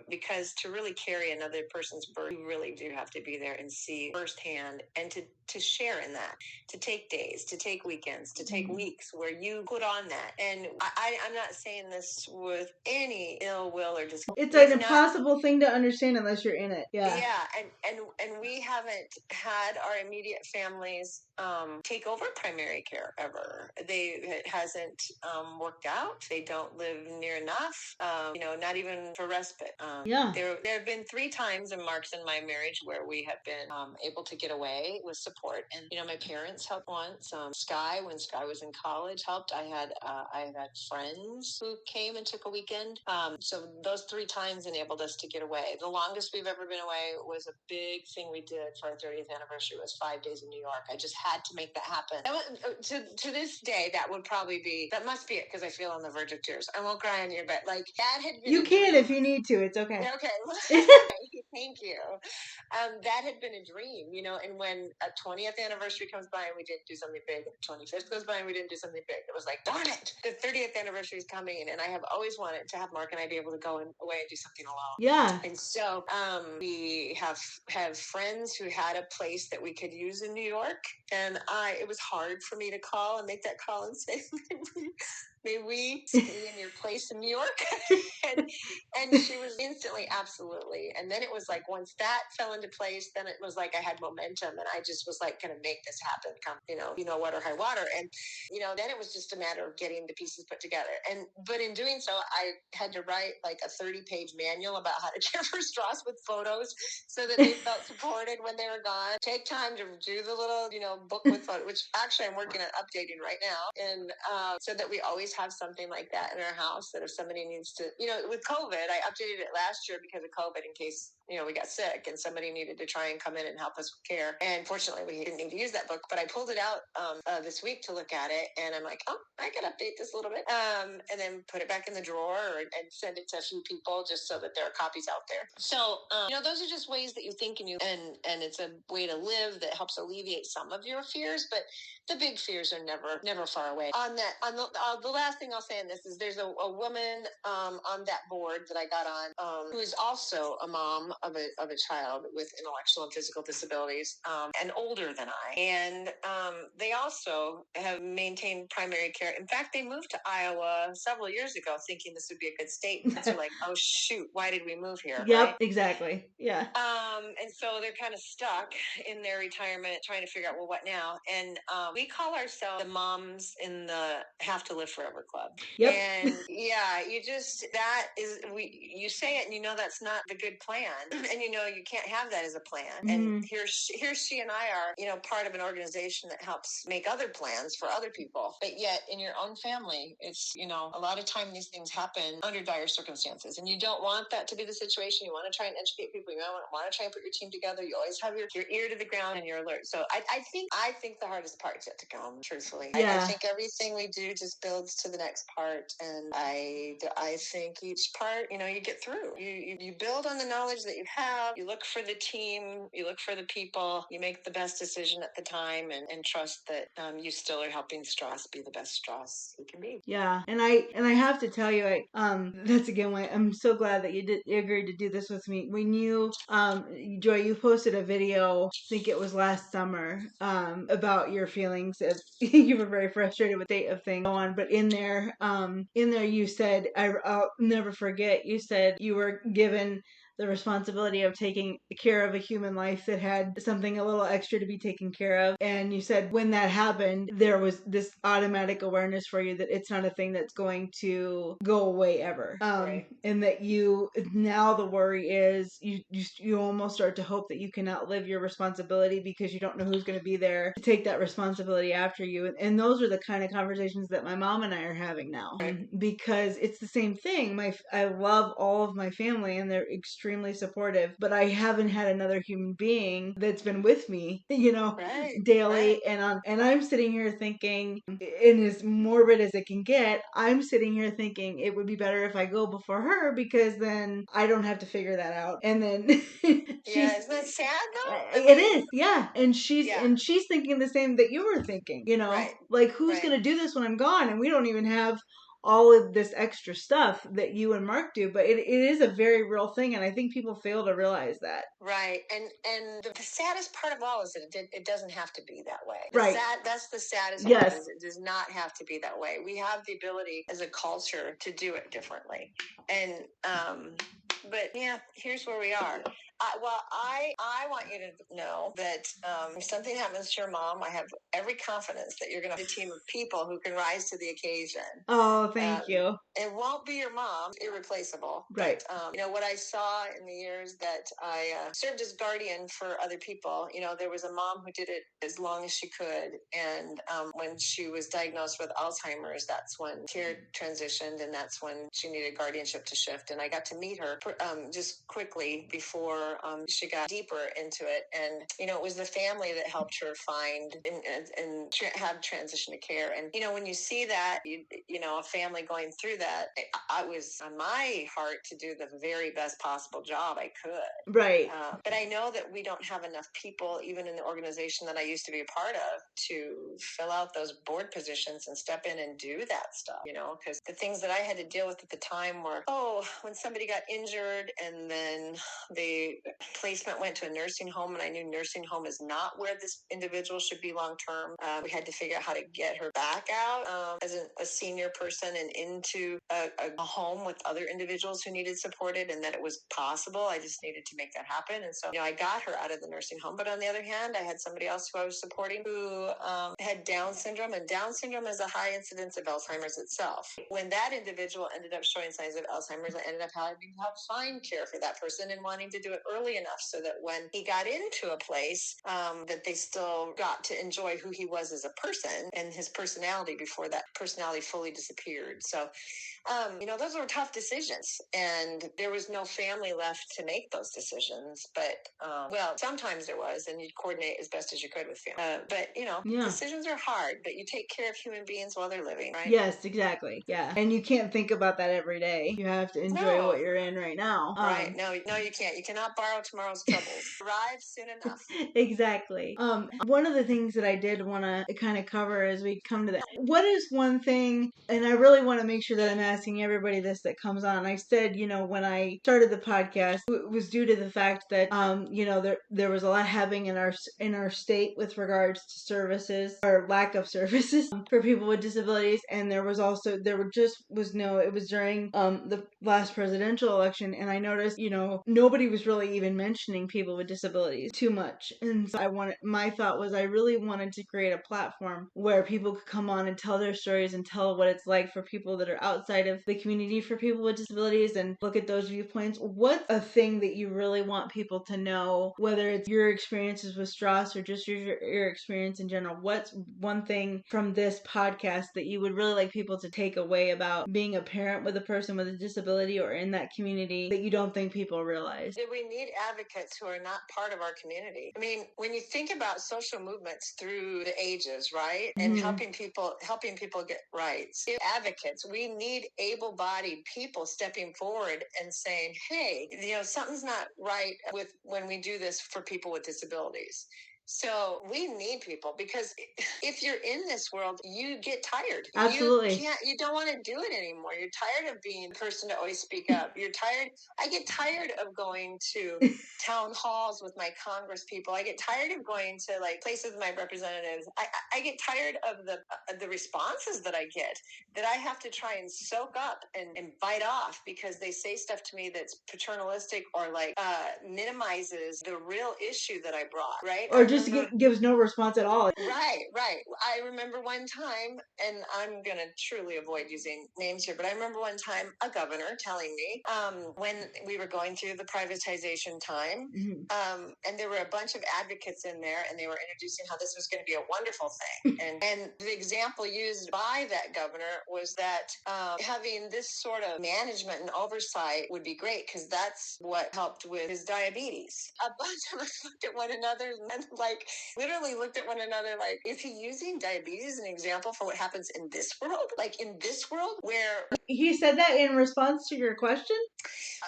S2: Because to really carry another person's burden, you really do have to be there and see firsthand, and to share in that, to take days, to take weekends, to take weeks where you put on that. And I'm not saying this with any ill will or just.
S1: It's an impossible thing to understand unless you're in it. Yeah.
S2: Yeah, and we haven't had our immediate families take over primary care ever. It hasn't worked out. They don't live near enough. Not even for respite. There have been 3 times in Mark's and my marriage where we have been able to get away with support. And my parents helped once. Sky, when Sky was in college, helped. I had friends who came and took a weekend. So those 3 times enabled us to get away. The longest we've ever been away was a big thing we did for our 30th anniversary. Was 5 days in New York. I just had to make that happen. That was, to this day, that must be it, because I feel on the verge of tears. I won't cry on you, but that had been.
S1: You can if you need to. It's okay. Okay.
S2: Okay. Thank you. That had been a dream, and when a 20th anniversary comes by and we didn't do something big, and 25th goes by and we didn't do something big, it was like, darn it, the 30th anniversary is coming. And I have always wanted to have Mark and I be able to go away and do something alone.
S1: Yeah.
S2: And so we have friends who had a place that we could use in New York. And it was hard for me to call and make that call and say, may we stay in your place in New York? and she was instantly, absolutely. And then it was like, once that fell into place, then it was like I had momentum, and I just was like, going to make this happen, come, what or high water. And, then it was just a matter of getting the pieces put together. But in doing so, I had to write like a 30-page manual about how to care for Stross with photos so that they felt supported when they were gone. Take time to do the little, book with photos, which actually I'm working on updating right now. And so that we always have something like that in our house, that if somebody needs to, with COVID, I updated it last year because of COVID in case, we got sick and somebody needed to try and come in and help us with care. And fortunately, we didn't need to use that book, but I pulled it out this week to look at it. And I'm like, oh, I could update this a little bit. And then put it back in the drawer and send it to a few people just so that there are copies out there. So, those are just ways that you think and it's a way to live that helps alleviate some of your fears, but the big fears are never far away. On the last thing I'll say on this is there's a woman on that board that I got on who is also a mom of a child with intellectual and physical disabilities, and older than I. And they also have maintained primary care. In fact, they moved to Iowa several years ago thinking this would be a good state. And they're like, oh, shoot, why did we move here?
S1: Yep,
S2: right?
S1: exactly. Yeah.
S2: And so they're kind of stuck in their retirement trying to figure out, well, what now? And we call ourselves the moms in the Have to Live Forever Club.
S1: Yep.
S2: And yeah, you say it and that's not the good plan. And you can't have that as a plan. And here she and I are, part of an organization that helps make other plans for other people. But yet in your own family, it's, a lot of time these things happen under dire circumstances. And you don't want that to be the situation. You want to try and educate people. You want to try and put your team together. You always have your ear to the ground and you're alert. So I think the hardest part is yet to come, truthfully.
S1: Yeah.
S2: I think everything we do just builds to the next part. And I think each part, you get through. You build on the knowledge that you have. You look for the team. You look for the people. You make the best decision at the time and trust that you still are helping Stross be the best Stross he can be.
S1: Yeah, and I have to tell you, that's again why I'm so glad that you agreed to do this with me. When you, Joy, you posted a video, I think it was last summer, about your feelings. You were very frustrated with the state of things on, but in there you said, I'll never forget. You said you were given the responsibility of taking care of a human life that had something a little extra to be taken care of. And you said when that happened, there was this automatic awareness for you that it's not a thing that's going to go away ever.
S2: Right.
S1: And that now the worry is you almost start to hope that you can outlive your responsibility because you don't know who's going to be there to take that responsibility after you. And those are the kind of conversations that my mom and I are having now.
S2: Right.
S1: Because it's the same thing. I love all of my family and they're extremely supportive, but I haven't had another human being that's been with me,
S2: right,
S1: daily.
S2: Right.
S1: And I'm sitting here thinking, and as morbid as it can get, I'm sitting here thinking it would be better if I go before her because then I don't have to figure that out. And then
S2: yeah, isn't that sad though?
S1: It is, yeah. And she's
S2: Yeah.
S1: thinking the same that you were thinking,
S2: Right.
S1: like who's
S2: Right.
S1: gonna do this when I'm gone? And we don't even have all of this extra stuff that you and Mark do, but it is a very real thing, and I think people fail to realize that.
S2: Right. And the saddest part of all is that it doesn't have to be that way.
S1: Right.
S2: That's the saddest
S1: Yes.
S2: part is it does not have to be that way. We have the ability as a culture to do it differently. And but yeah, here's where we are. I want you to know that if something happens to your mom, I have every confidence that you're going to have a team of people who can rise to the occasion.
S1: Oh, thank you.
S2: It won't be your mom, irreplaceable.
S1: Right.
S2: But, what I saw in the years that I served as guardian for other people, there was a mom who did it as long as she could. And when she was diagnosed with Alzheimer's, that's when care transitioned and that's when she needed guardianship to shift. And I got to meet her just quickly before more, she got deeper into it. And, it was the family that helped her find and have transition to care. And, when you see that, a family going through that, I was on my heart to do the very best possible job I could.
S1: Right.
S2: But I know that we don't have enough people, even in the organization that I used to be a part of, to fill out those board positions and step in and do that stuff, because the things that I had to deal with at the time were, when somebody got injured and then the placement went to a nursing home, and I knew nursing home is not where this individual should be long term. We had to figure out how to get her back out as a senior person and into a home with other individuals who needed supported, and that it was possible. I just needed to make that happen. And so, I got her out of the nursing home. But on the other hand, I had somebody else who I was supporting who had Down syndrome, and Down syndrome is a high incidence of Alzheimer's itself. When that individual ended up showing signs of Alzheimer's, I ended up having to help find care for that person and wanting to do it early enough so that when he got into a place, that they still got to enjoy who he was as a person and his personality before that personality fully disappeared. So, those were tough decisions, and there was no family left to make those decisions. But, sometimes there was, and you'd coordinate as best as you could with family. Decisions are hard, but you take care of human beings while they're living, right?
S1: Yes, exactly. Yeah. And you can't think about that every day. You have to enjoy what you're in right now.
S2: Right. No, you can't. You cannot borrow tomorrow's troubles. Arrive soon enough.
S1: Exactly. One of the things that I did want to kind of cover as we come to that, what is one thing, and I really want to make sure that I'm asking everybody this that comes on. I said, when I started the podcast, it was due to the fact that, there was a lot happening in our state with regards to services or lack of services for people with disabilities. And it was during the last presidential election, and I noticed, nobody was really even mentioning people with disabilities too much. And so my thought was I really wanted to create a platform where people could come on and tell their stories and tell what it's like for people that are outside of the community for people with disabilities and look at those viewpoints. What's a thing that you really want people to know, whether it's your experiences with Stross or just your experience in general? What's one thing from this podcast that you would really like people to take away about being a parent with a person with a disability or in that community that you don't think people realize?
S2: We need advocates who are not part of our community. I mean, when you think about social movements through the ages, right? And helping people get rights. Advocates, we need able-bodied people stepping forward and saying, hey, something's not right with when we do this for people with disabilities. So we need people, because if you're in this world, you get tired.
S1: Absolutely.
S2: You don't want to do it anymore. You're tired of being the person to always speak up. I get tired of going to town halls with my Congress people. I get tired of going to places with my representatives. I get tired of the responses that I get, that I have to try and soak up and bite off, because they say stuff to me that's paternalistic or minimizes the real issue that I brought, right?
S1: Or just gives no response at all.
S2: Right. I remember one time, and I'm going to truly avoid using names here, but I remember one time a governor telling me when we were going through the privatization time, and there were a bunch of advocates in there, and they were introducing how this was going to be a wonderful thing. And the example used by that governor was that having this sort of management and oversight would be great, because that's what helped with his diabetes. A bunch of us looked at one another and literally looked at one another like, is he using diabetes as an example for what happens in this world? In this world where...
S1: He said that in response to your question?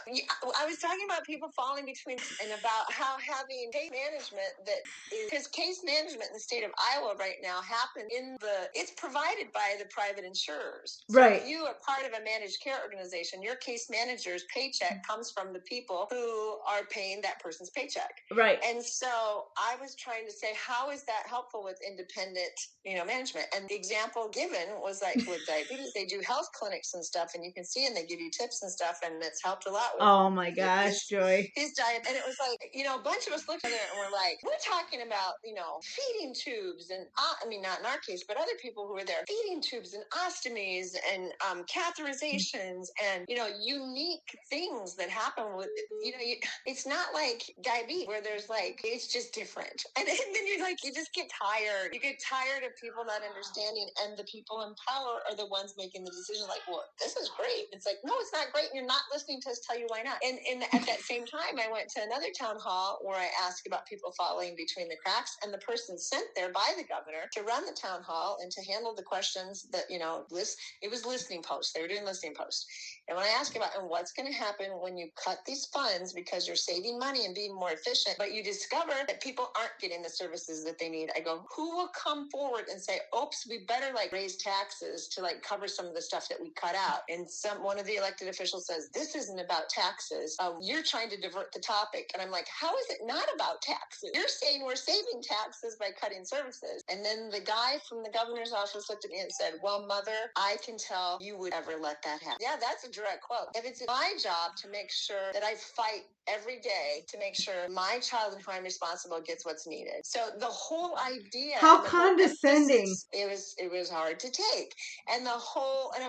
S2: I was talking about people falling between, and about how having case management because case management in the state of Iowa right now happens it's provided by the private insurers. So
S1: right.
S2: If you are part of a managed care organization, your case manager's paycheck comes from the people who are paying that person's paycheck.
S1: Right.
S2: And so I was trying to say, how is that helpful with independent, management? And the example given was with diabetes, they do health clinics and stuff, and you can see, and they give you tips and stuff, and it's helped a lot.
S1: Oh my gosh, Joy.
S2: His diet. And it was a bunch of us looked at it and we're like, we're talking about, feeding tubes and, not in our case, but other people who were there, feeding tubes and ostomies and catheterizations and, unique things that happen with, it's not like diabetes where there's it's just different. And then you just get tired. You get tired of people not understanding, and the people in power are the ones making the decision. Like, well, this is great. It's like, no, it's not great, and you're not listening to us tell you why not. And at that same time, I went to another town hall where I asked about people falling between the cracks, and the person sent there by the governor to run the town hall and to handle the questions that it was listening posts. They were doing listening posts. And when I ask about, and what's going to happen when you cut these funds because you're saving money and being more efficient, but you discover that people aren't getting the services that they need, I go, who will come forward and say, oops, we better raise taxes to cover some of the stuff that we cut out? And one of the elected officials says, this isn't about taxes. You're trying to divert the topic. And I'm like, how is it not about taxes? You're saying we're saving taxes by cutting services. And then the guy from the governor's office looked at me and said, well, mother, I can tell you would ever let that happen. Yeah, that's a direct quote. If it's my job to make sure that I fight every day to make sure my child and who I'm responsible gets what's needed. So the whole idea,
S1: how condescending.
S2: It was hard to take. And of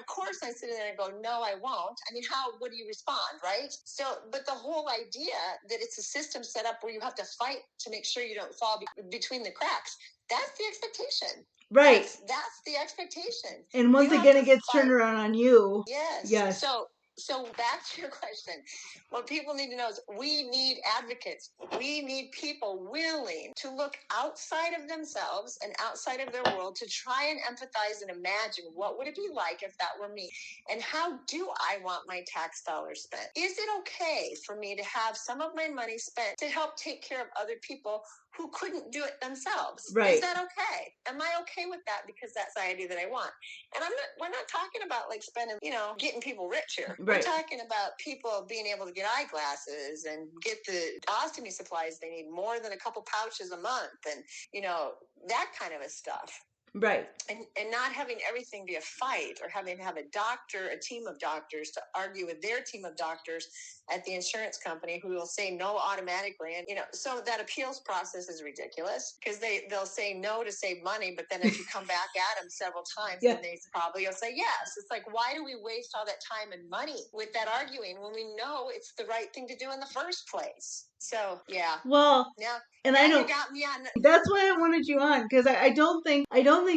S2: course I sit there and go, no, I won't. I mean, would you respond, right? So, but the whole idea that it's a system set up where you have to fight to make sure you don't fall between the cracks, that's the expectation.
S1: Right.
S2: That's the expectation.
S1: And once again, it gets turned around on you.
S2: Yes. So back to your question. What people need to know is we need advocates. We need people willing to look outside of themselves and outside of their world to try and empathize and imagine what would it be like if that were me? And how do I want my tax dollars spent? Is it okay for me to have some of my money spent to help take care of other people who couldn't do it themselves?
S1: Right.
S2: Is that okay? Am I okay with that because that's the society that I want? And we're not talking about spending, getting people rich here. Right. We're talking about people being able to get eyeglasses and get the ostomy supplies they need more than a couple pouches a month and, that kind of a stuff.
S1: Right.
S2: And not having everything be a fight or having to have a team of doctors to argue with their team of doctors at the insurance company who will say no automatically. And, so that appeals process is ridiculous because they'll say no to save money. But then if you come back at them several times, then they probably will say yes. It's like, why do we waste all that time and money with that arguing when we know it's the right thing to do in the first place? So, yeah.
S1: Well,
S2: now,
S1: and I know
S2: you got me on.
S1: That's why I wanted you on, because I don't think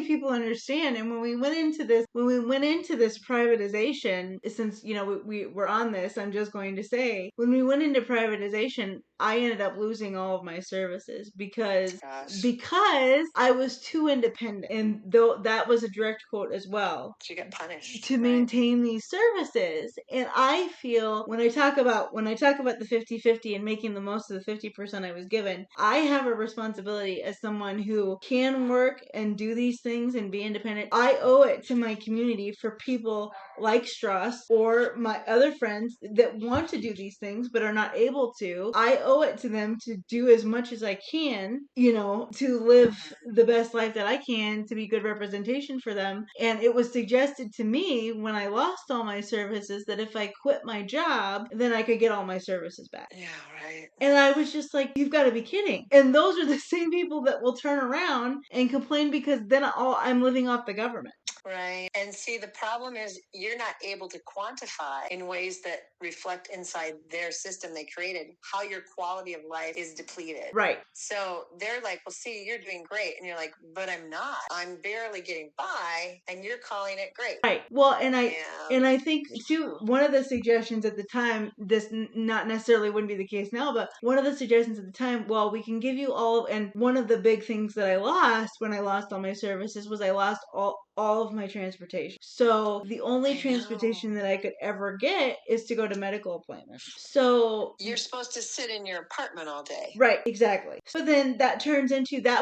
S1: people understand. And when we went into this privatization, since we were on this, I'm just going to say, when we went into privatization, I ended up losing all of my services because I was too independent, and though that was a direct quote as well.
S2: You get punished
S1: to maintain these services. And I feel when I talk about the 50-50 and making the most of the 50% I was given, I have a responsibility as someone who can work and do these things and be independent. I owe it to my community for people like Stross or my other friends that want to do these things but are not able to. I owe it to them to do as much as I can, to live the best life that I can, to be good representation for them. And it was suggested to me when I lost all my services that if I quit my job, then I could get all my services back.
S2: Yeah, right.
S1: And I was just like, you've got to be kidding. And those are the same people that will turn around and complain because then I'm living off the government.
S2: Right. And see, the problem is you're not able to quantify in ways that reflect inside their system they created how your quality of life is depleted.
S1: Right.
S2: So they're like, well, see, you're doing great. And you're like, but I'm not. I'm barely getting by and you're calling it great.
S1: Right. Well, and I think too, one of the suggestions at the time, this not necessarily wouldn't be the case now, but one of the suggestions at the time, well, we can give you all, and one of the big things that I lost when I lost all my services was I lost all of my transportation. So the only transportation that I could ever get is to go to medical appointments. So
S2: you're supposed to sit in your apartment all day.
S1: Right, exactly. So then that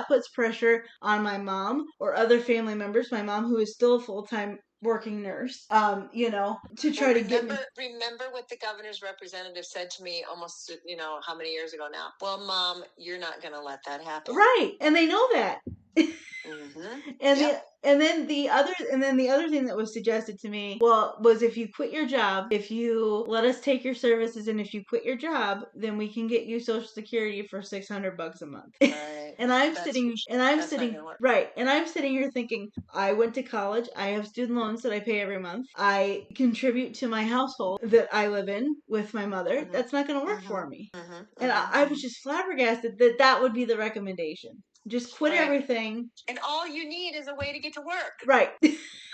S1: puts pressure on my mom or other family members. My mom, who is still a full-time working nurse, to try to get me.
S2: Remember what the governor's representative said to me almost, how many years ago now? Well, Mom, you're not going to let that happen.
S1: Right, and they know that.
S2: Mm-hmm.
S1: And
S2: Yep.
S1: then the other thing that was suggested to me, was if you quit your job, if you let us take your services, and if you quit your job, then we can get you Social Security for $600 a month.
S2: Right.
S1: And I'm
S2: That's
S1: sitting right, and I'm sitting here thinking, I went to college, I have student loans that I pay every month, I contribute to my household that I live in with my mother. That's not going to work for me. And I was just flabbergasted that that would be the recommendation. Just quit
S2: Right.
S1: everything.
S2: And all you need is a way to get to work.
S1: Right.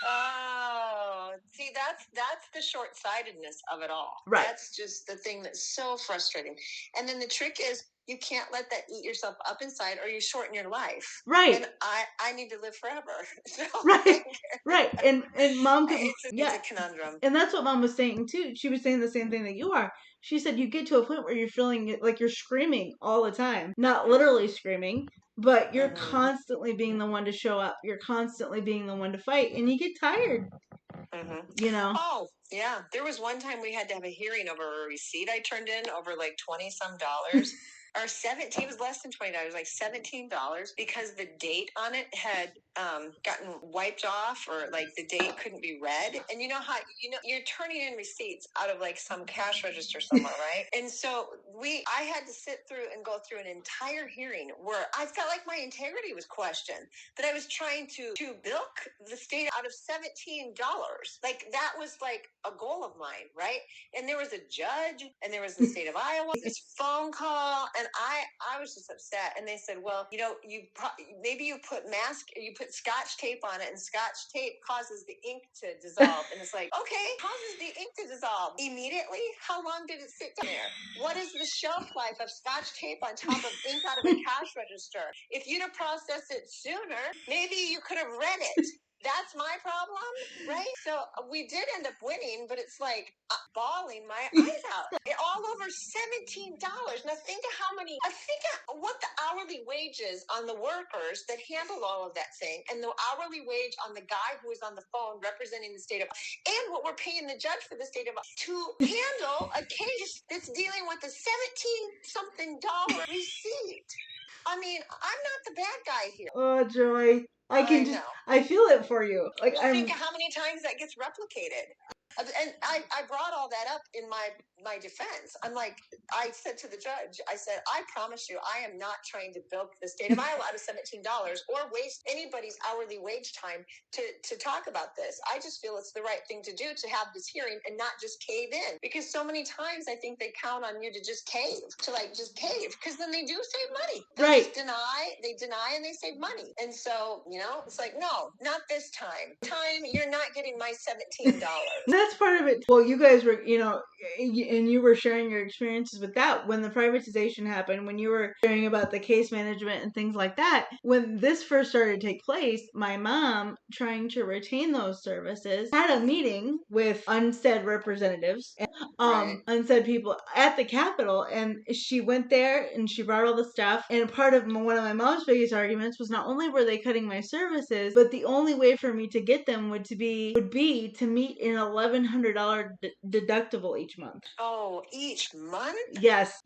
S2: Oh, see, that's the short-sightedness of it all.
S1: Right.
S2: That's just the thing that's so frustrating. And then the trick is you can't let that eat yourself up inside, or you shorten your life.
S1: Right.
S2: And I need to live forever. So,
S1: right. Right. And mom could,
S2: it's a conundrum.
S1: And that's what mom was saying too. She was saying the same thing that you are. She said you get to a point where you're feeling like you're screaming all the time. Not literally screaming, but you're constantly being the one to show up. You're constantly being the one to fight, and you get tired. You know?
S2: Oh, yeah. There was one time we had to have a hearing over a receipt I turned in over like 20 some dollars. Or 17, it was less than $20, like $17, because the date on it had gotten wiped off, or like the date couldn't be read. And you know how, you're turning in receipts out of like some cash register somewhere, right? And so I had to sit through and go through an entire hearing where I felt like my integrity was questioned, that I was trying to bilk the state out of $17. Like that was like a goal of mine, right? And there was a judge, and there was the state of Iowa, this phone call, and I was just upset. And they said, well, maybe you put Scotch tape on it, and Scotch tape causes the ink to dissolve. And it's like, okay, causes the ink to dissolve immediately? How long did it sit down there? What is the shelf life of Scotch tape on top of ink out of a cash register? If you'd have processed it sooner, maybe you could have read it. That's my problem, right? So we did end up winning, but it's like bawling my eyes out. All over $17. Now think of what the hourly wages on the workers that handle all of that thing, and the hourly wage on the guy who is on the phone representing the state of, and what we're paying the judge for the state of, to handle a case that's dealing with a 17-something dollar receipt. I mean, I'm not the bad guy here.
S1: Oh, Joy. I feel it for you. Like,
S2: think of how many times that gets replicated. And I brought all that up in my defense. I'm like, I said to the judge, I said, I promise you, I am not trying to bilk the state of Iowa out of $17 or waste anybody's hourly wage time to talk about this. I just feel it's the right thing to do to have this hearing and not just cave in. Because so many times I think they count on you to just cave, because then they do save money. They deny and they save money. And so, it's like, no, not this time. You're not getting my $17.
S1: That's part of it. Well, you guys were, and you were sharing your experiences with that when the privatization happened, when you were sharing about the case management and things like that. When this first started to take place, my mom, trying to retain those services, had a meeting with unsaid representatives, unsaid people at the Capitol, and she went there and she brought all the stuff. And part of one of my mom's biggest arguments was not only were they cutting my services, but the only way for me to get them would be to meet an $1,100 deductible each month.
S2: Oh, each month?
S1: Yes.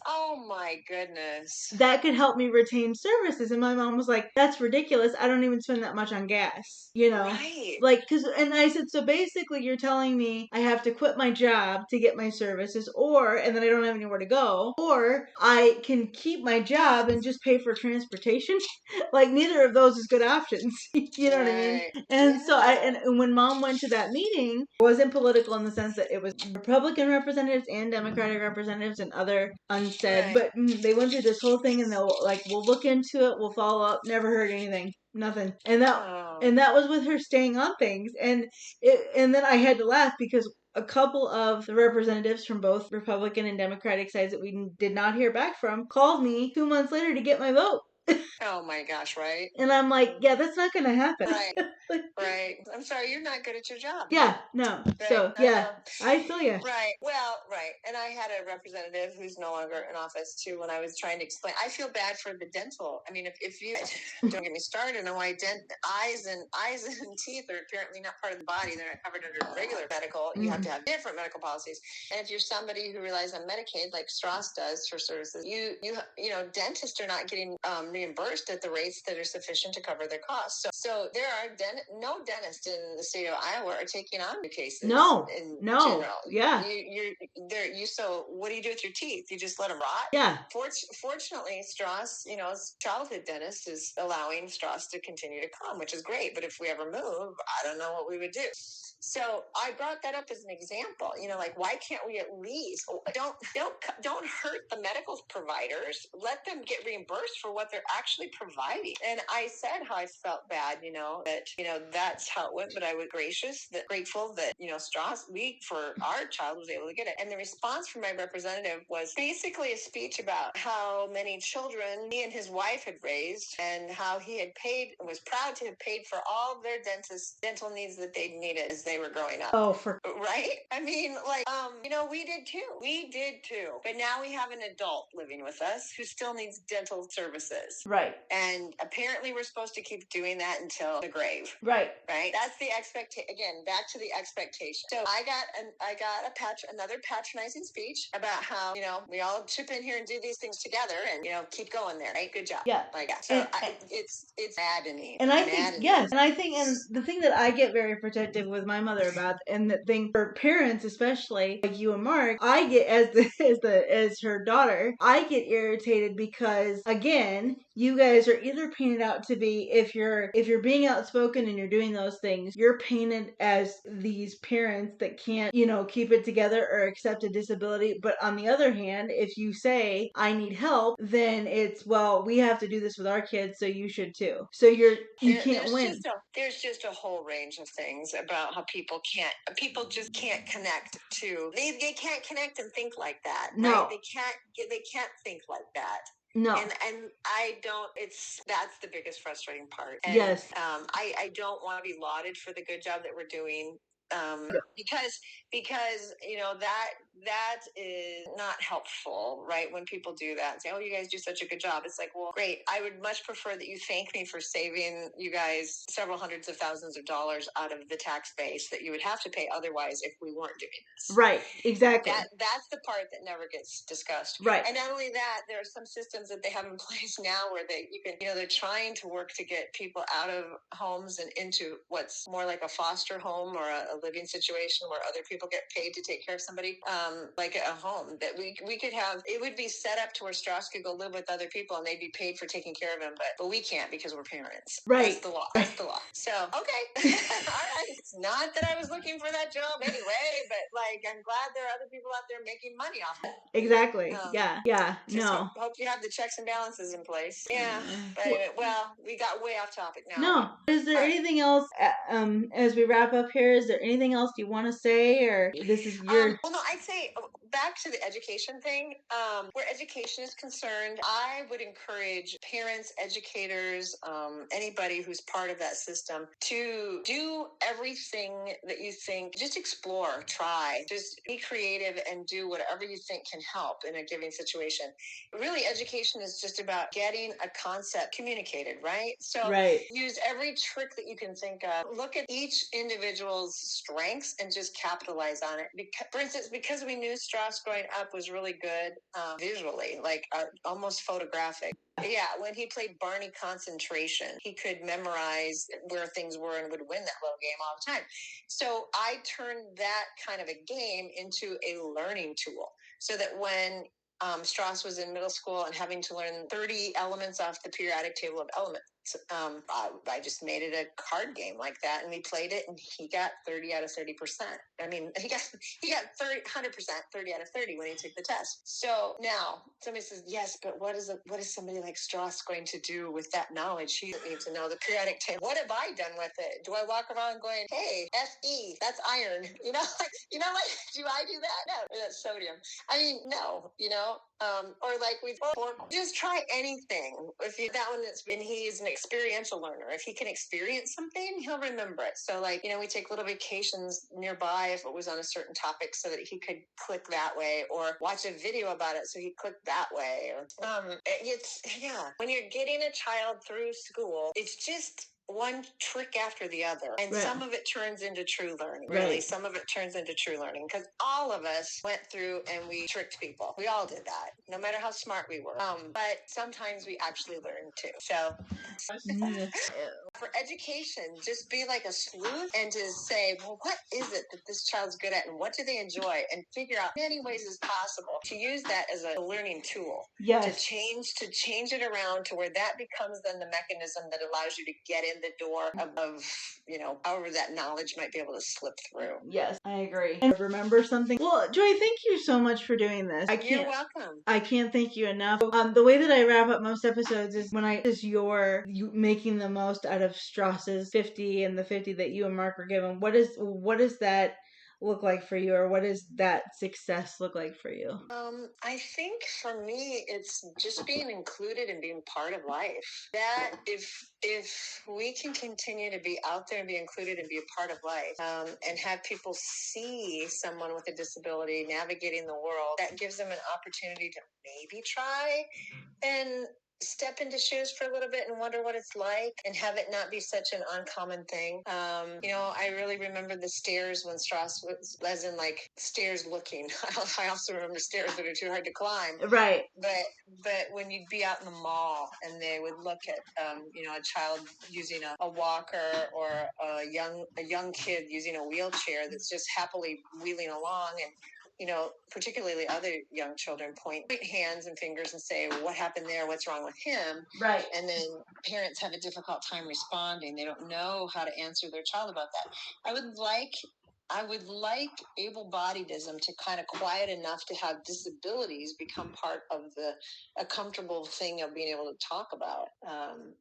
S2: Oh my goodness.
S1: That could help me retain services. And my mom was like, that's ridiculous. I don't even spend that much on gas.
S2: Right.
S1: Like, and I said, so basically you're telling me I have to quit my job to get my services, and then I don't have anywhere to go, or I can keep my job and just pay for transportation. Like, neither of those is good options. You know what I mean? And so and when mom went to that meeting, it wasn't political in the sense that it was Republican representatives and Democratic representatives and other unsaid, but they went through this whole thing, and they'll like, we'll look into it, we'll follow up, never heard anything. Nothing. And that was with her staying on things. And then I had to laugh because a couple of the representatives from both Republican and Democratic sides that we did not hear back from called me 2 months later to get my vote.
S2: Oh my gosh, right?
S1: And I'm like, yeah, that's not going to happen.
S2: Right. I'm sorry, you're not good at your job.
S1: Yeah, no. Right. So, yeah, I feel you.
S2: Right. Well, right. And I had a representative who's no longer in office, too, when I was trying to explain. I feel bad for the dental. I mean, if you don't get me started on why eyes and teeth are apparently not part of the body. They're not covered under regular medical. You have to have different medical policies. And if you're somebody who relies on Medicaid, like Stross does for services, you know, dentists are not getting reimbursed at the rates that are sufficient to cover their costs. So there are no dentists in the state of Iowa are taking on new cases.
S1: No,
S2: in
S1: no,
S2: general.
S1: yeah.
S2: So what do you do with your teeth? You just let them rot?
S1: Yeah.
S2: Fortunately, Stross, childhood dentist is allowing Stross to continue to come, which is great. But if we ever move, I don't know what we would do. So I brought that up as an example, like, why can't we at least don't hurt the medical providers, let them get reimbursed for what they're actually providing. And I said how I felt bad, that, that's how it went, but I was grateful that, Stross, for our child was able to get it. And the response from my representative was basically a speech about how many children he and his wife had raised and how he had was proud to have paid for all of their dental needs that they needed as they were growing up. Right? I mean, we did too. But now we have an adult living with us who still needs dental services.
S1: Right.
S2: And apparently we're supposed to keep doing that until the grave.
S1: Right.
S2: Right? That's the expectation. Again, back to the expectation. So I got another patronizing speech about how, we all chip in here and do these things together and, keep going there. Right? Good job.
S1: Yeah.
S2: So it's maddening.
S1: And I think, yes. And I think, and the thing that I get very protective with my mother about, and the thing for parents, especially like you and Mark, I get as her daughter, I get irritated because, again, you guys are either painted out to be, if you're being outspoken and you're doing those things, you're painted as these parents that can't, keep it together or accept a disability. But on the other hand, if you say, I need help, then it's, well, we have to do this with our kids, so you should too. So you can't win.
S2: There's just a whole range of things about how people just can't connect to, they can't connect and think like that.
S1: No.
S2: Right? They can't think like that.
S1: No.
S2: And I don't, that's the biggest frustrating part. And,
S1: yes.
S2: I don't want to be lauded for the good job that we're doing. Because that is not helpful, right? When people do that and say, oh, you guys do such a good job. It's like, well, great. I would much prefer that you thank me for saving you guys several hundreds of thousands of dollars out of the tax base that you would have to pay otherwise if we weren't doing this.
S1: Right. Exactly.
S2: That's the part that never gets discussed.
S1: Right.
S2: And not only that, there are some systems that they have in place now where they're trying to work to get people out of homes and into what's more like a foster home or a living situation where other people get paid to take care of somebody, like a home that we could have. It would be set up to where Stross could go live with other people and they'd be paid for taking care of him, but we can't because we're parents.
S1: Right.
S2: That's the law. That's the law. So, okay. All right. It's not that I was looking for that job anyway, but I'm glad there are other people out there making money off it.
S1: Exactly. Yeah.
S2: No. Hope you have the checks and balances in place. Yeah. But anyway, we got way off topic now.
S1: No. Is there anything else, as we wrap up here, is there anything else you want to say, or this is your...
S2: well, no, I'd say back to the education thing, where education is concerned, I would encourage parents, educators, anybody who's part of that system to do everything that you think, just explore, try, just be creative and do whatever you think can help in a given situation. Really, education is just about getting a concept communicated, right? So use every trick that you can think of. Look at each individual's strengths and just capitalize on it. For instance, because we knew Stross growing up was really good visually, almost photographic. Yeah, when he played Barney Concentration, he could memorize where things were and would win that little game all the time. So I turned that kind of a game into a learning tool so that when Stross was in middle school and having to learn 30 elements off the periodic table of elements, I just made it a card game like that, and we played it, and he got 30 out of 30%. I mean, he got 100%, 30 out of 30 when he took the test. So now somebody says, yes, but what is somebody like Stross going to do with that knowledge? He needs to know the periodic table. What have I done with it? Do I walk around going, hey, Fe, that's iron? Do I do that? No, that's sodium. I mean, no, or just try anything. He's an experiential learner. If he can experience something, he'll remember it. So we take little vacations nearby if it was on a certain topic so that he could click that way, or watch a video about it so he clicked that way. Or when you're getting a child through school, it's just one trick after the other. And
S1: Right.
S2: some of it turns into true learning. Really,
S1: Right.
S2: some of it turns into true learning because all of us went through and we tricked people. We all did that, no matter how smart we were. But sometimes we actually learned too. So for education, just be like a sleuth and just say, well, what is it that this child's good at and what do they enjoy? And figure out many ways as possible to use that as a learning tool.
S1: Yes.
S2: To change it around to where that becomes then the mechanism that allows you to get in the door of however that knowledge might be able to slip through.
S1: Yes, I agree. And remember something. Well, Joy, thank you so much for doing this.
S2: You're welcome.
S1: I can't thank you enough. The way that I wrap up most episodes is when you making the most out of Stross's 50 and the 50 that you and Mark were given. What does that look like for you, or what does that success look like for you?
S2: I think for me, it's just being included and being part of life. That if we can continue to be out there and be included and be a part of life, and have people see someone with a disability navigating the world, that gives them an opportunity to maybe try and step into shoes for a little bit and wonder what it's like and have it not be such an uncommon thing. I really remember the stairs when Stross was, as in like stairs looking. I also remember stairs that are too hard to climb.
S1: Right.
S2: But when you'd be out in the mall and they would look at a child using a walker or a young kid using a wheelchair that's just happily wheeling along, and particularly other young children point hands and fingers and say, what happened there? What's wrong with him?
S1: Right.
S2: And then parents have a difficult time responding. They don't know how to answer their child about that. I would like able-bodiedism to kind of quiet enough to have disabilities become part of a comfortable thing of being able to talk about.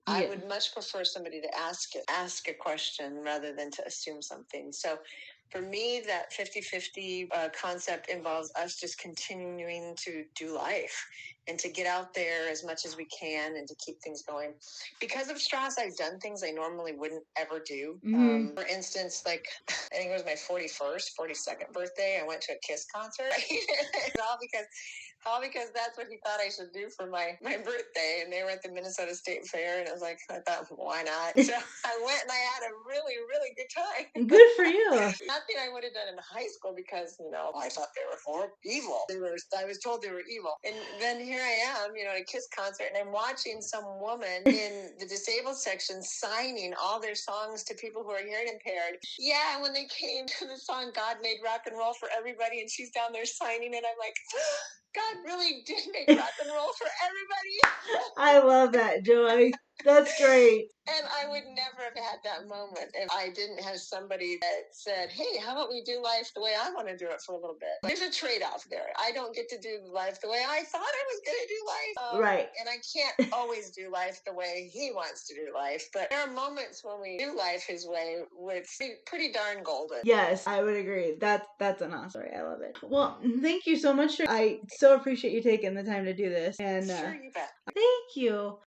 S2: I would much prefer somebody to ask a question rather than to assume something. So for me, that 50-50 concept involves us just continuing to do life and to get out there as much as we can and to keep things going. Because of Stross, I've done things I normally wouldn't ever do.
S1: Mm-hmm.
S2: For instance, like I think it was my 42nd birthday, I went to a KISS concert. all because that's what he thought I should do for my birthday. And they were at the Minnesota State Fair, and I thought, why not? So I went and I had a really, really good time.
S1: Good for you.
S2: Nothing I would have done in high school because, I thought they were evil. I was told they were evil. And then here I am, at a KISS concert, and I'm watching some woman in the disabled section signing all their songs to people who are hearing impaired. Yeah, when they came to the song God Made Rock and Roll for Everybody, and she's down there signing it, I'm like, God really did make rock and roll for everybody.
S1: I love that, Joy. That's great.
S2: And I would never have had that moment if I didn't have somebody that said, hey, how about we do life the way I want to do it for a little bit? There's a trade-off there. I don't get to do life the way I thought I was going to do life.
S1: Right.
S2: And I can't always do life the way he wants to do life. But there are moments when we do life his way with pretty darn golden.
S1: Yes, I would agree. That's an awesome story. I love it. Well, thank you so much. I so appreciate you taking the time to do this. And
S2: sure, you bet.
S1: Thank you.